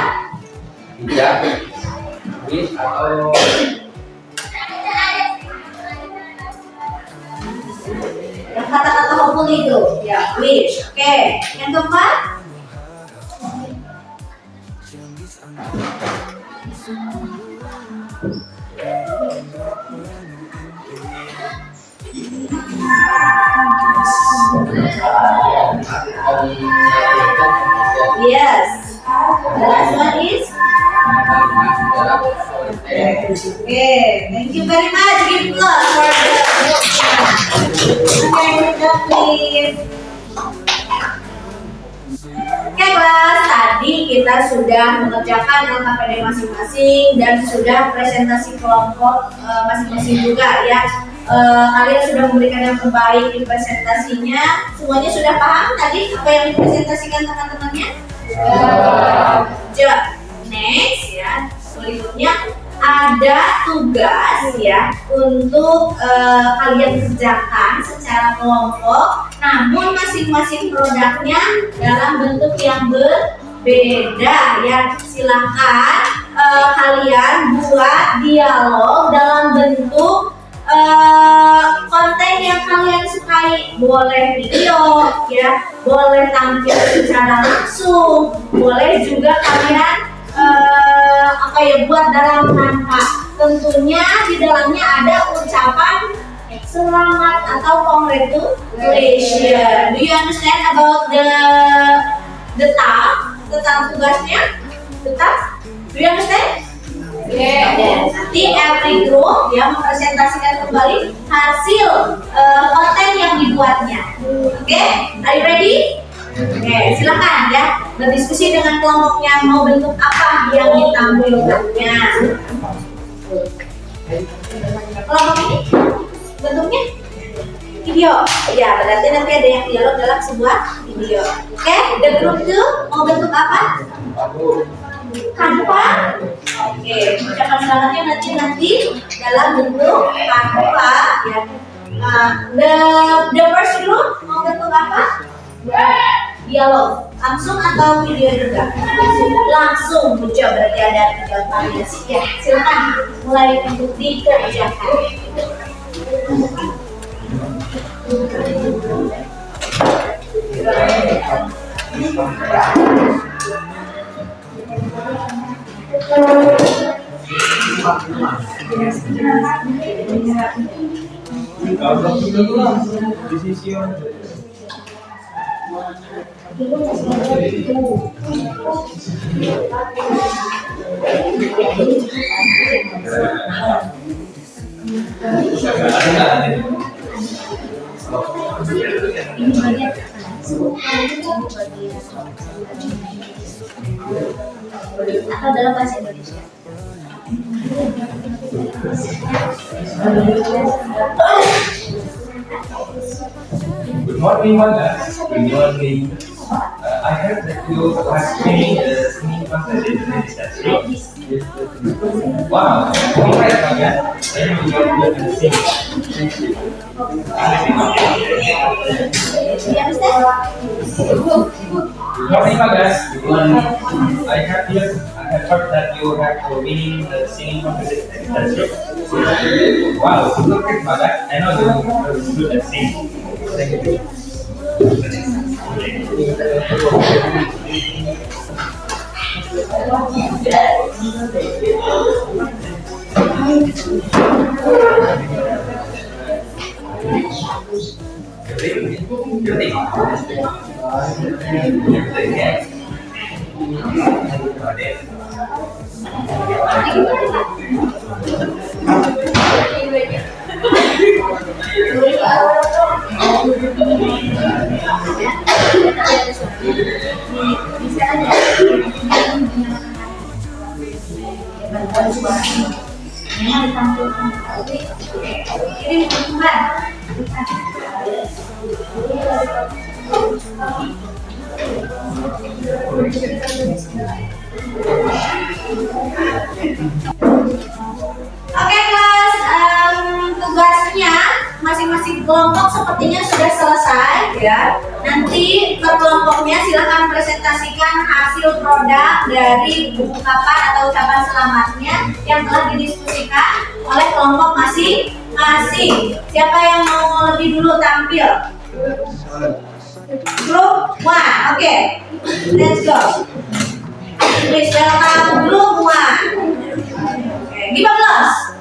bis atau yang kata-kata hopeful itu, ya, wish. Oke, yang keempat, yes. The last one is, okay. Thank you very much. Give applause for the. Okay, good job, please. please. Oke kelas, tadi kita sudah mengerjakan LKPD masing-masing dan sudah presentasi kelompok masing-masing juga ya. Kalian sudah memberikan yang terbaik di presentasinya. Semuanya sudah paham tadi apa yang dipresentasikan teman-temannya? Ya. Next ya, berikutnya ada tugas ya untuk kalian kerjakan secara kelompok, namun masing-masing produknya dalam bentuk yang berbeda ya. Silahkan kalian buat dialog dalam bentuk konten yang kalian sukai. Boleh video ya, boleh tampil secara langsung, boleh juga kalian buat dalam rangka. Tentunya di dalamnya ada ucapan selamat atau congratulations. Do you understand about the task? Tentang tugasnya? The task? Do you understand? Yeah. Nanti every group ya mempresentasikan kembali hasil konten yang dibuatnya. Oke, are you ready? Oke, silakan ya berdiskusi dengan kelompoknya mau bentuk apa yang ditampilkannya. Kelompok ini bentuknya video. Ya, berarti nanti ada yang dialog dalam sebuah video. Oke, the group 2 mau bentuk apa? Kanva. Oke, ucapan selamatnya nanti dalam bentuk kanva ya. The first group mau bentuk apa? Dialog langsung atau video juga? Langsung. Lucu, berarti ada 3 variasi ya. Silakan mulai untuk dikerjakan. Atau dalam bahasa Indonesia. Good morning, Wanda. Good morning. I heard that you are singing singing competition. Is that true? Wow, alright, Wanda. Then you are going to sing. Good morning, Wanda. Good morning. I have heard that you have winning the singing competition. Is that true? Wow, super great, Wanda. I know you are good at singing. Thank you. Oke kelas, tugasnya masing-masing kelompok sepertinya sudah selesai ya. Nanti per kelompoknya silahkan presentasikan hasil produk dari ungkapan atau ucapan selamatnya yang telah didiskusikan oleh kelompok masing-masing. Siapa yang mau lebih dulu tampil? Group 1, oke. Let's go. Please welcome group 1. Give applause.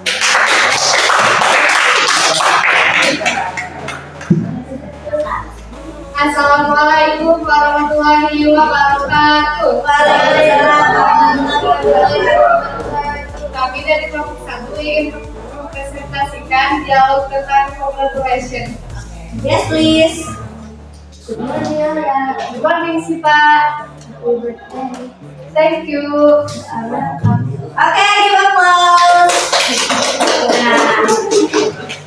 Assalamualaikum warahmatullahi wabarakatuh. Waalaikumsalam warahmatullahi wabarakatuh. Kami dari kelompok 1 ingin mempresentasikan dialog tentang congratulation. Yes, please. Good morning, Yola. Good morning, Siva. Happy birthday. Thank you. Oke, give applause. Nah,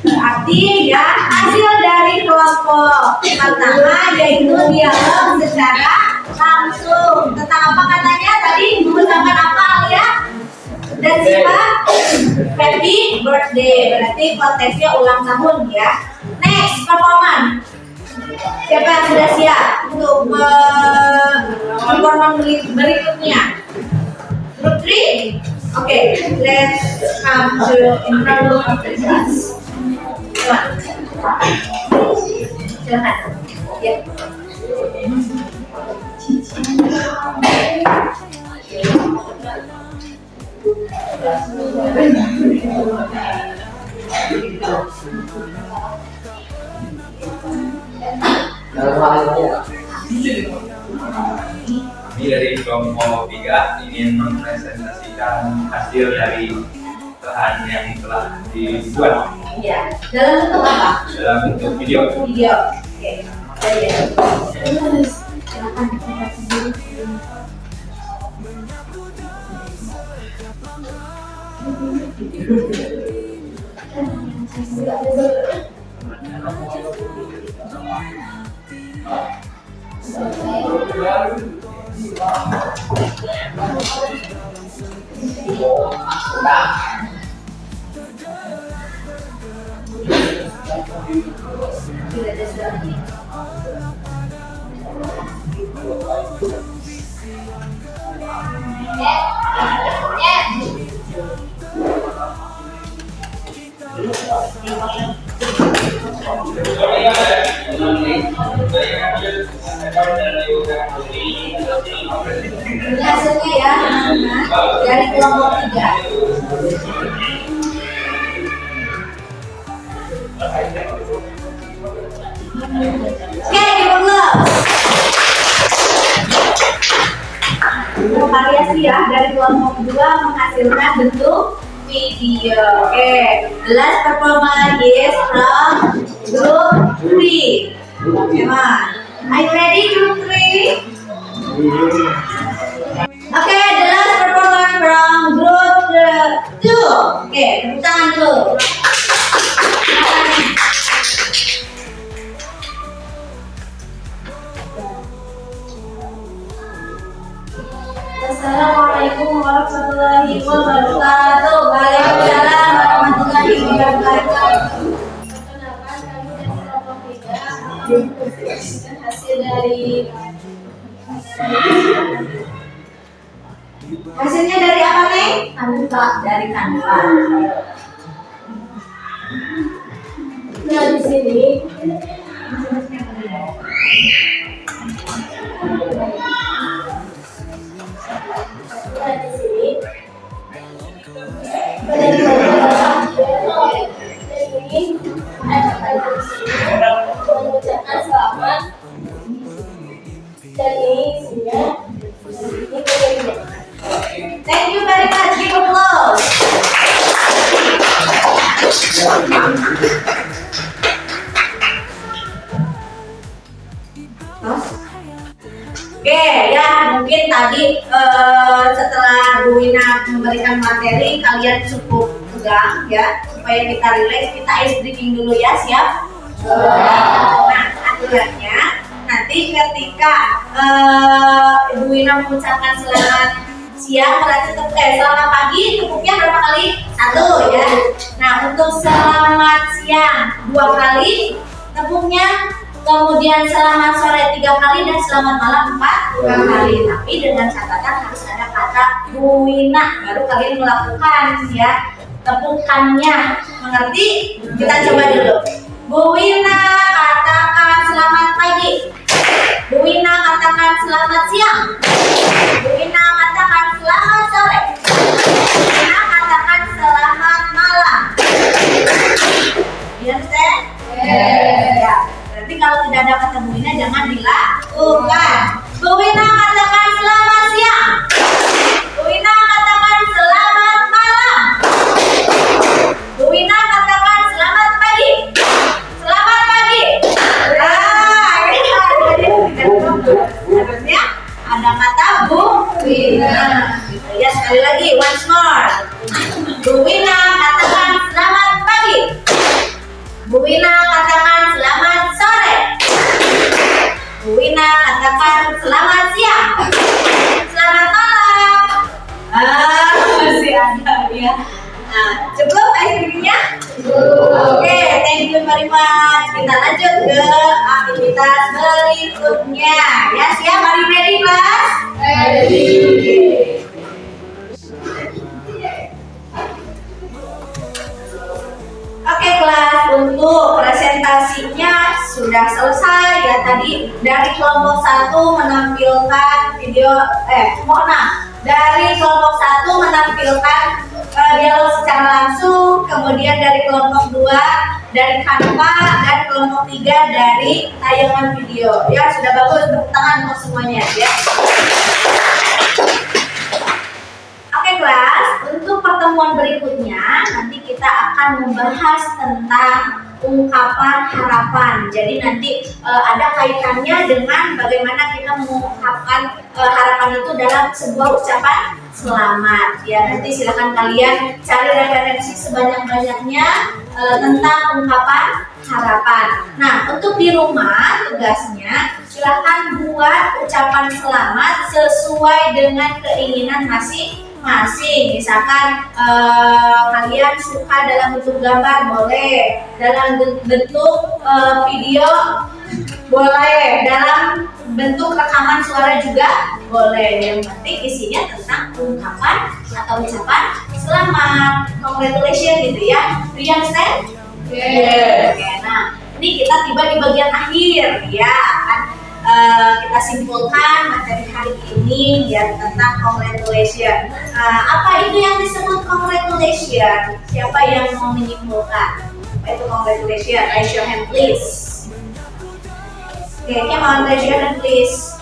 berarti ya hasil dari kelompok pertama yaitu dialog secara langsung. Tentang apa katanya tadi? Mengucapkan apa ya? Dan Siva, happy birthday. Berarti konteksnya ulang tahun ya. Next, performance. Siapa yang sudah siap untuk performance berikutnya? Group 3? Oke, let's come to in front of the class. Silakan. Ya. Kami dari kelompok 3 ingin mempresentasikan hasil dari bahan yang telah dibuat Ya. Dalam bentuk apa? dalam bentuk video. Video. Oke. Ya. Silakan kita sendiri. Ini hasilnya ya, anak-anak dari kelompok 3. Oke, dibungkus. Variasi ya dari kelompok 2 menghasilkan bentuk video. Oke, the last performance is from group 3. Come on, are you ready group 3? Oke, the last performance from group 2. Oke, tepuk tangan dulu. Assalamualaikum warahmatullahi wabarakatuh. Waalaikumsalam warahmatullahi wabarakatuh. Perkenalkan kami dari kelompok 3 mempresentasikan hasil dari Hasilnya dari apa nih? Canva. Dari Canva. Nah, di sini mengucapkan selamat dan ini isinya ini Thank you very much. Give applause. Oke ya, mungkin tadi setelah Bu Wina memberikan materi kalian cukup tegang ya, supaya kita relax, kita ice breaking dulu ya, siap? Nah, aturannya nanti ketika Ibu Wina mengucapkan selamat siang berarti selamat pagi tepuknya berapa kali? 1 ya. Nah, untuk selamat siang 2 kali tepuknya, kemudian selamat sore 3 kali dan selamat malam 4 kali. Tapi dengan catatan harus ada kata Bu Wina baru kalian melakukan ya tepukannya. Mengerti? Kita coba dulu. Bu Wina katakan selamat pagi. Bu Wina katakan selamat siang. Bu Wina katakan selamat sore. Bu Wina katakan selamat malam. You understand? Ya. Berarti kalau tidak ada kata Bu Wina jangan dilakukan. Bu Wina katakan selamat siang. Bu Wina katakan selamat malam. Bu Wina katakan selamat pagi. Selamat pagi. Jadi katakan selamat siang, selamat malam. Masih ada ya. Nah, cukup aktivitasnya? Oke, thank you very much. Kita lanjut ke aktivitas berikutnya. Ya, siap? Are you ready, class? Ready. Oke kelas, untuk presentasinya sudah selesai ya tadi. Dari kelompok 1 menampilkan video dari kelompok 1 menampilkan dialog secara langsung, kemudian dari kelompok 2 dari Canva, dan kelompok 3 dari tayangan video. Ya, sudah bagus, tepuk tangan untuk semuanya ya. Oke kelas, untuk pertemuan berikutnya nanti kita akan membahas tentang ungkapan harapan. Jadi nanti ada kaitannya dengan bagaimana kita mengungkapkan harapan itu dalam sebuah ucapan selamat. Ya, nanti silakan kalian cari referensi sebanyak-banyaknya tentang ungkapan harapan. Nah, untuk di rumah tugasnya silakan buat ucapan selamat sesuai dengan keinginan masing-masing. Misalkan kalian suka dalam bentuk gambar boleh, dalam bentuk video boleh, dalam bentuk rekaman suara juga boleh. Yang penting isinya tentang ungkapan atau ucapan selamat, congratulations gitu ya. Do you understand? Yeah. Oke, nah ini kita tiba di bagian akhir ya. Kita simpulkan materi hari ini ya tentang congratulation. Apa itu yang disebut congratulation? Siapa yang mau menyimpulkan? Apa itu congratulation? Raise your hand please. Oke, come on, raise your hand please.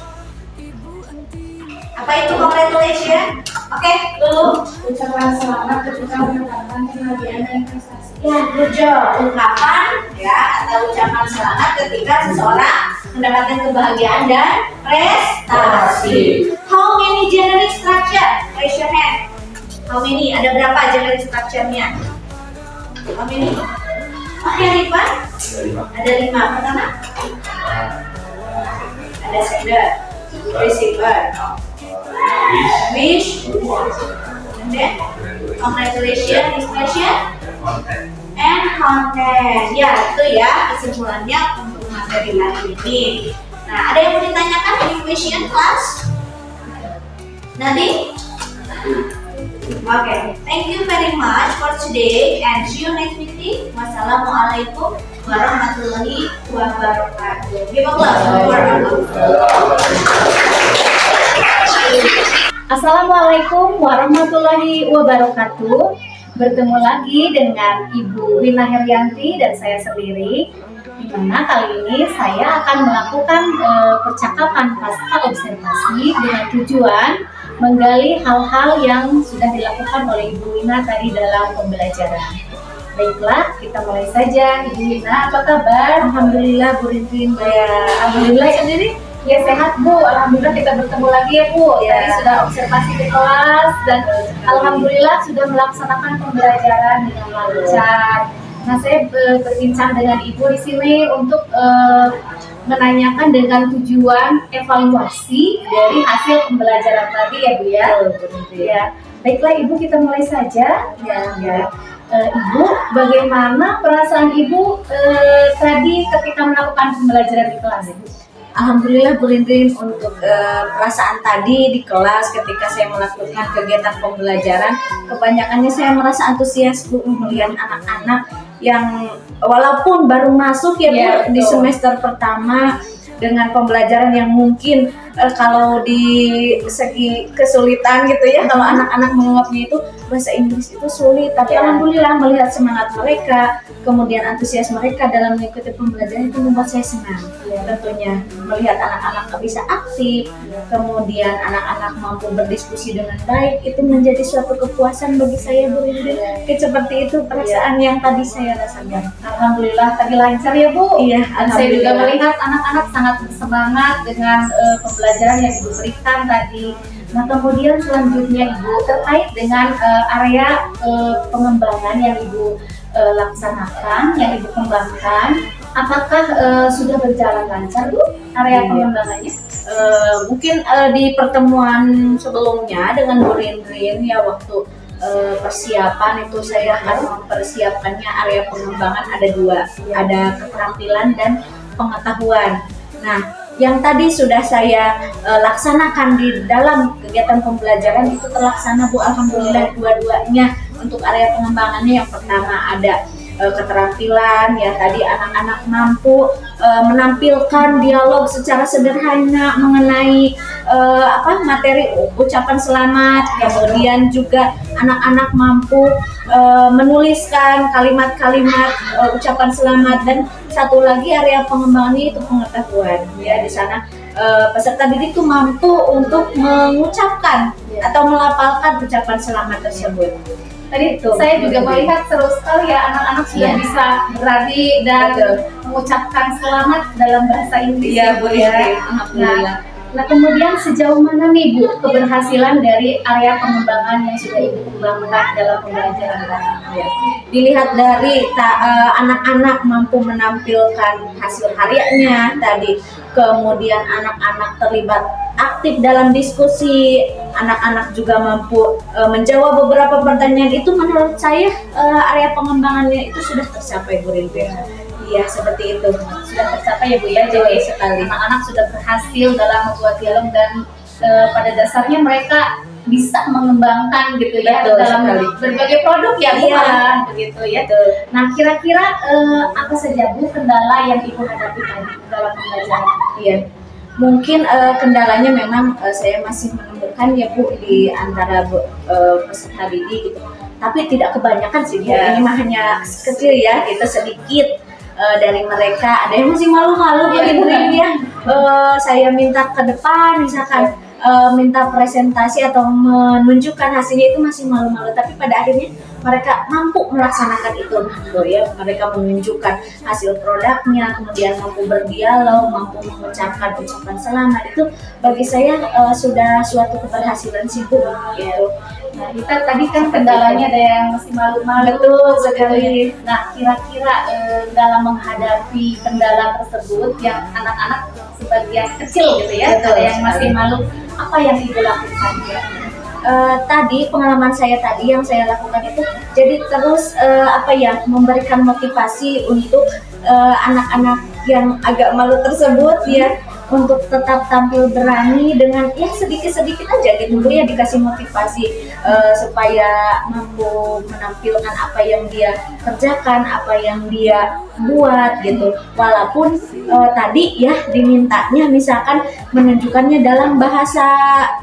Apa itu congratulation? Oke, dulu. Ucapan selamat ketika mendapatkan kebahagiaan dan prestasi. Ya, good job. Ungkapan ya atau ucapan selamat ketika seseorang mendapatkan kebahagiaan dan prestasi. How many generic structure? Raise your hand. How many? Ada berapa generic structure-nya? How many? Oke, Rifa? Ada 5. Pertama? Ada sender, receiver, wish, and then congratulations, expression, and content. Ya, itu ya kesimpulannya untuk materi hari ini. Nah, ada yang mau ditanyakan? Any question, class? Nanti? Okay, thank you very much for today and see you next meeting. Wassalamualaikum warahmatullahi wabarakatuh. Give applause for Assalamualaikum warahmatullahi wabarakatuh. Bertemu lagi dengan Ibu Wina Herianti dan saya sendiri, di mana kali ini saya akan melakukan percakapan pasca observasi dengan tujuan menggali hal-hal yang sudah dilakukan oleh Ibu Wina tadi dalam pembelajaran. Baiklah, kita mulai saja. Ibu Wina, apa kabar? Alhamdulillah Bu Rintin. Alhamdulillah sendiri. Ya sehat Bu, alhamdulillah kita bertemu lagi ya Bu. Ya. Tadi sudah observasi di kelas dan alhamdulillah sudah melaksanakan pembelajaran dengan lancar. Nah, saya berbincang dengan Ibu di sini untuk menanyakan dengan tujuan evaluasi dari hasil pembelajaran tadi ya Bu ya. Ya. Baiklah Ibu, kita mulai saja. Ya. Ibu, bagaimana perasaan Ibu tadi ketika melakukan pembelajaran di kelas Ibu? Alhamdulillah Bu Rintin, untuk perasaan tadi di kelas ketika saya melakukan kegiatan pembelajaran, kebanyakannya saya merasa antusias Bu melihat anak-anak yang walaupun baru masuk ya Bu di semester pertama dengan pembelajaran yang mungkin kalau di segi kesulitan gitu ya, kalau anak-anak menganggapnya itu bahasa Inggris itu sulit, tapi alhamdulillah melihat semangat mereka, kemudian antusias mereka dalam mengikuti pembelajaran itu membuat saya senang. Tentunya melihat anak-anak bisa aktif, kemudian anak-anak mampu berdiskusi dengan baik, itu menjadi suatu kepuasan bagi saya Bu Rintin. Seperti itu perasaan yang tadi saya rasakan. Alhamdulillah tadi lancar ya Bu. Iya, Saya juga melihat anak-anak sangat bersemangat dengan pembelajaran yang Ibu berikan tadi. Nah, kemudian selanjutnya Ibu terkait dengan area pengembangan yang Ibu laksanakan, yang Ibu kembangkan, apakah sudah berjalan lancar Bu area pengembangannya? Mungkin di pertemuan sebelumnya dengan Bu Rindrin ya waktu persiapan itu saya harus mempersiapkannya area pengembangan ada dua, ada keterampilan dan pengetahuan. Nah, yang tadi sudah saya laksanakan di dalam kegiatan pembelajaran itu terlaksana Bu, alhamdulillah dua-duanya. Untuk area pengembangannya yang pertama ada keterampilan ya, tadi anak-anak mampu menampilkan dialog secara sederhana mengenai materi ucapan selamat, kemudian juga anak-anak mampu menuliskan kalimat-kalimat ucapan selamat, dan satu lagi area pengembangannya itu pengetahuan ya. Di sana peserta didik itu mampu untuk mengucapkan atau melafalkan ucapan selamat tersebut. Tadi saya juga melihat seru sekali ya, anak-anak sudah bisa berani dan mengucapkan selamat dalam bahasa Inggris. Iya, Bu ya. Alhamdulillah. Nah, kemudian sejauh mana nih Bu keberhasilan dari area pengembangan yang sudah Ibu kembangkan dalam pembelajaran tadi? Ya. Dilihat dari anak-anak mampu menampilkan hasil karyanya tadi, kemudian anak-anak terlibat aktif dalam diskusi, anak-anak juga mampu menjawab beberapa pertanyaan, itu menurut saya area pengembangannya itu sudah tercapai, Bu Rintin. Iya, seperti itu. Sudah tercapai ya Bu ya, jadi sekali anak-anak sudah berhasil dalam membuat dialog dan pada dasarnya mereka bisa mengembangkan gitu ya dalam berbagai produk ya Bu, begitu ya. Nah, kira-kira apa saja Bu kendala yang Ibu hadapi tadi dalam pembelajaran? Iya, mungkin kendalanya memang saya masih menemukan ya Bu di antara peserta didik gitu. Tapi tidak kebanyakan sih Bu, ini mah hanya kecil ya, kita sedikit. Dari mereka ada yang masih malu-malu begitu ya. Saya minta ke depan misalkan minta presentasi atau menunjukkan hasilnya itu masih malu-malu, tapi pada akhirnya mereka mampu melaksanakan itu ya. Mereka menunjukkan hasil produknya, kemudian mampu berdialog, mampu mengucapkan ucapan selamat, itu bagi saya sudah suatu keberhasilan sih Bu gitu. Nah, kita tadi kan kendalanya ada yang masih malu-malu. Betul sekali. Nah, kira-kira dalam menghadapi kendala tersebut yang anak-anak sebagian kecil gitu ya, ada yang masih malu, apa yang Ibu lakukan ya? Tadi pengalaman saya tadi yang saya lakukan itu jadi terus memberikan motivasi untuk anak-anak yang agak malu tersebut ya, untuk tetap tampil berani dengan ya sedikit-sedikit aja gitu Bu ya, dikasih motivasi supaya mampu menampilkan apa yang dia kerjakan, apa yang dia buat gitu. Walaupun tadi ya dimintanya misalkan menunjukkannya dalam bahasa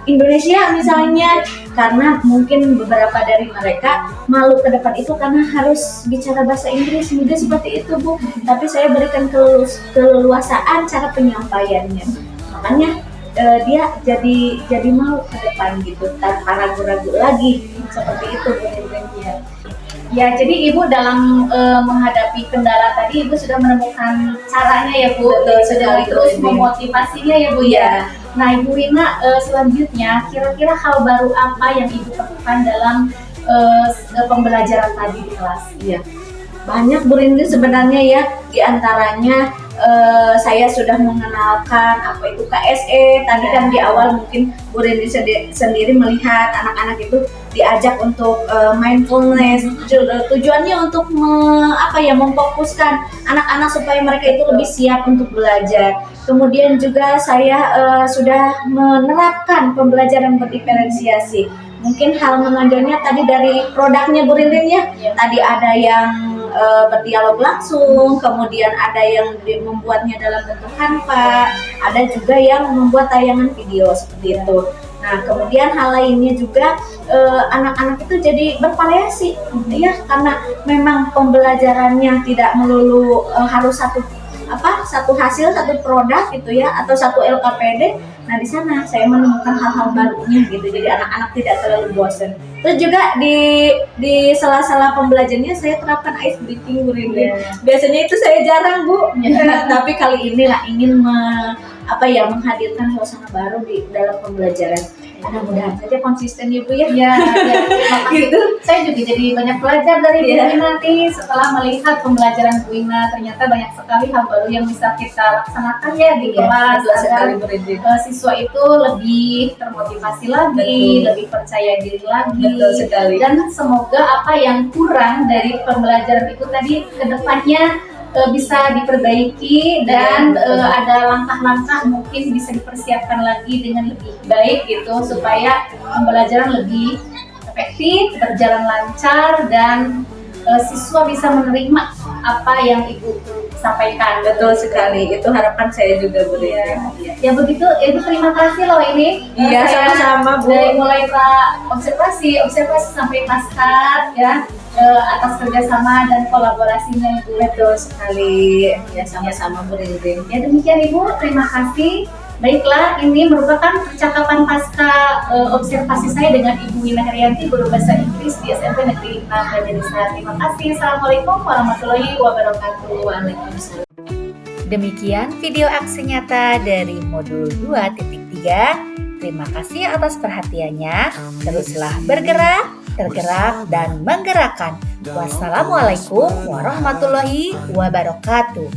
Indonesia misalnya, karena mungkin beberapa dari mereka malu ke depan itu karena harus bicara bahasa Inggris, mungkin seperti itu Bu. Tapi saya berikan keleluasaan cara penyampaiannya, makanya dia jadi mau ke depan gitu tanpa ragu-ragu lagi, seperti itu Bu. Ya, jadi Ibu dalam menghadapi kendala tadi Ibu sudah menemukan caranya ya Bu, sudah terus memotivasinya ya Bu ya. Nah, Ibu Rina, selanjutnya kira-kira hal baru apa yang Ibu temukan dalam pembelajaran tadi di kelas? Iya, banyak Bu Rindi sebenarnya ya, diantaranya saya sudah mengenalkan apa itu KSE. Tadi kan di awal mungkin Bu Rindi sendiri melihat anak-anak itu diajak untuk mindfulness. Tujuannya untuk memfokuskan anak-anak supaya mereka itu lebih siap untuk belajar. Kemudian juga saya sudah menerapkan pembelajaran berdiferensiasi. Mungkin hal menonjolnya tadi dari produknya Bu Rindin ya. Tadi ada yang berdialog langsung, kemudian ada yang membuatnya dalam bentuk Canva, ada juga yang membuat tayangan video seperti itu. Nah, kemudian hal lainnya juga anak-anak itu jadi bervariasi ya, karena memang pembelajarannya tidak melulu harus satu hasil, satu produk gitu ya, atau satu LKPD. Nah, di sana saya menemukan hal-hal barunya gitu, jadi anak-anak tidak terlalu bosan. Terus juga di sela-sela pembelajarannya saya terapkan ice breathing Bu Rindy. Biasanya itu saya jarang Bu, tapi kali ini lah ingin menghadirkan suasana baru di dalam pembelajaran. Mudah-mudahan saja konsisten ya Bu ya. Ya, terima kasih. Saya juga jadi banyak belajar dari Bu Ina nanti setelah melihat pembelajaran Bu Ina. Ternyata banyak sekali hal baru yang bisa kita laksanakan ya di kelas betul sekali, agar Bu Rindy. siswa itu lebih termotivasi lagi, Betul. lebih percaya diri lagi. Betul sekali. Dan semoga apa yang kurang dari pembelajaran itu tadi kedepannya bisa diperbaiki dan betul. ada langkah-langkah mungkin bisa dipersiapkan lagi dengan lebih baik gitu supaya pembelajaran lebih efektif, berjalan lancar dan siswa bisa menerima apa yang Ibu sampaikan. Betul sekali, itu harapan saya juga Bu Rindy. Ya begitu, Ibu terima kasih loh ini. Iya, Saya sama-sama, Bu. Dari mulai observasi sampai pasca ya atas kerjasama dan kolaborasinya Ibu. Betul sekali, ya sama-sama Bu Rindy. Ya demikian Ibu, terima kasih. Baiklah, ini merupakan percakapan pasca observasi saya dengan Ibu Wina Herianti, guru bahasa Inggris di SMP Negeri 6 Raja Desa. Terima kasih. Assalamualaikum warahmatullahi wabarakatuh. Waalaikumsalam. Demikian video aksi nyata dari modul 2.3. Terima kasih atas perhatiannya. Teruslah bergerak, tergerak, dan menggerakkan. Wassalamualaikum warahmatullahi wabarakatuh.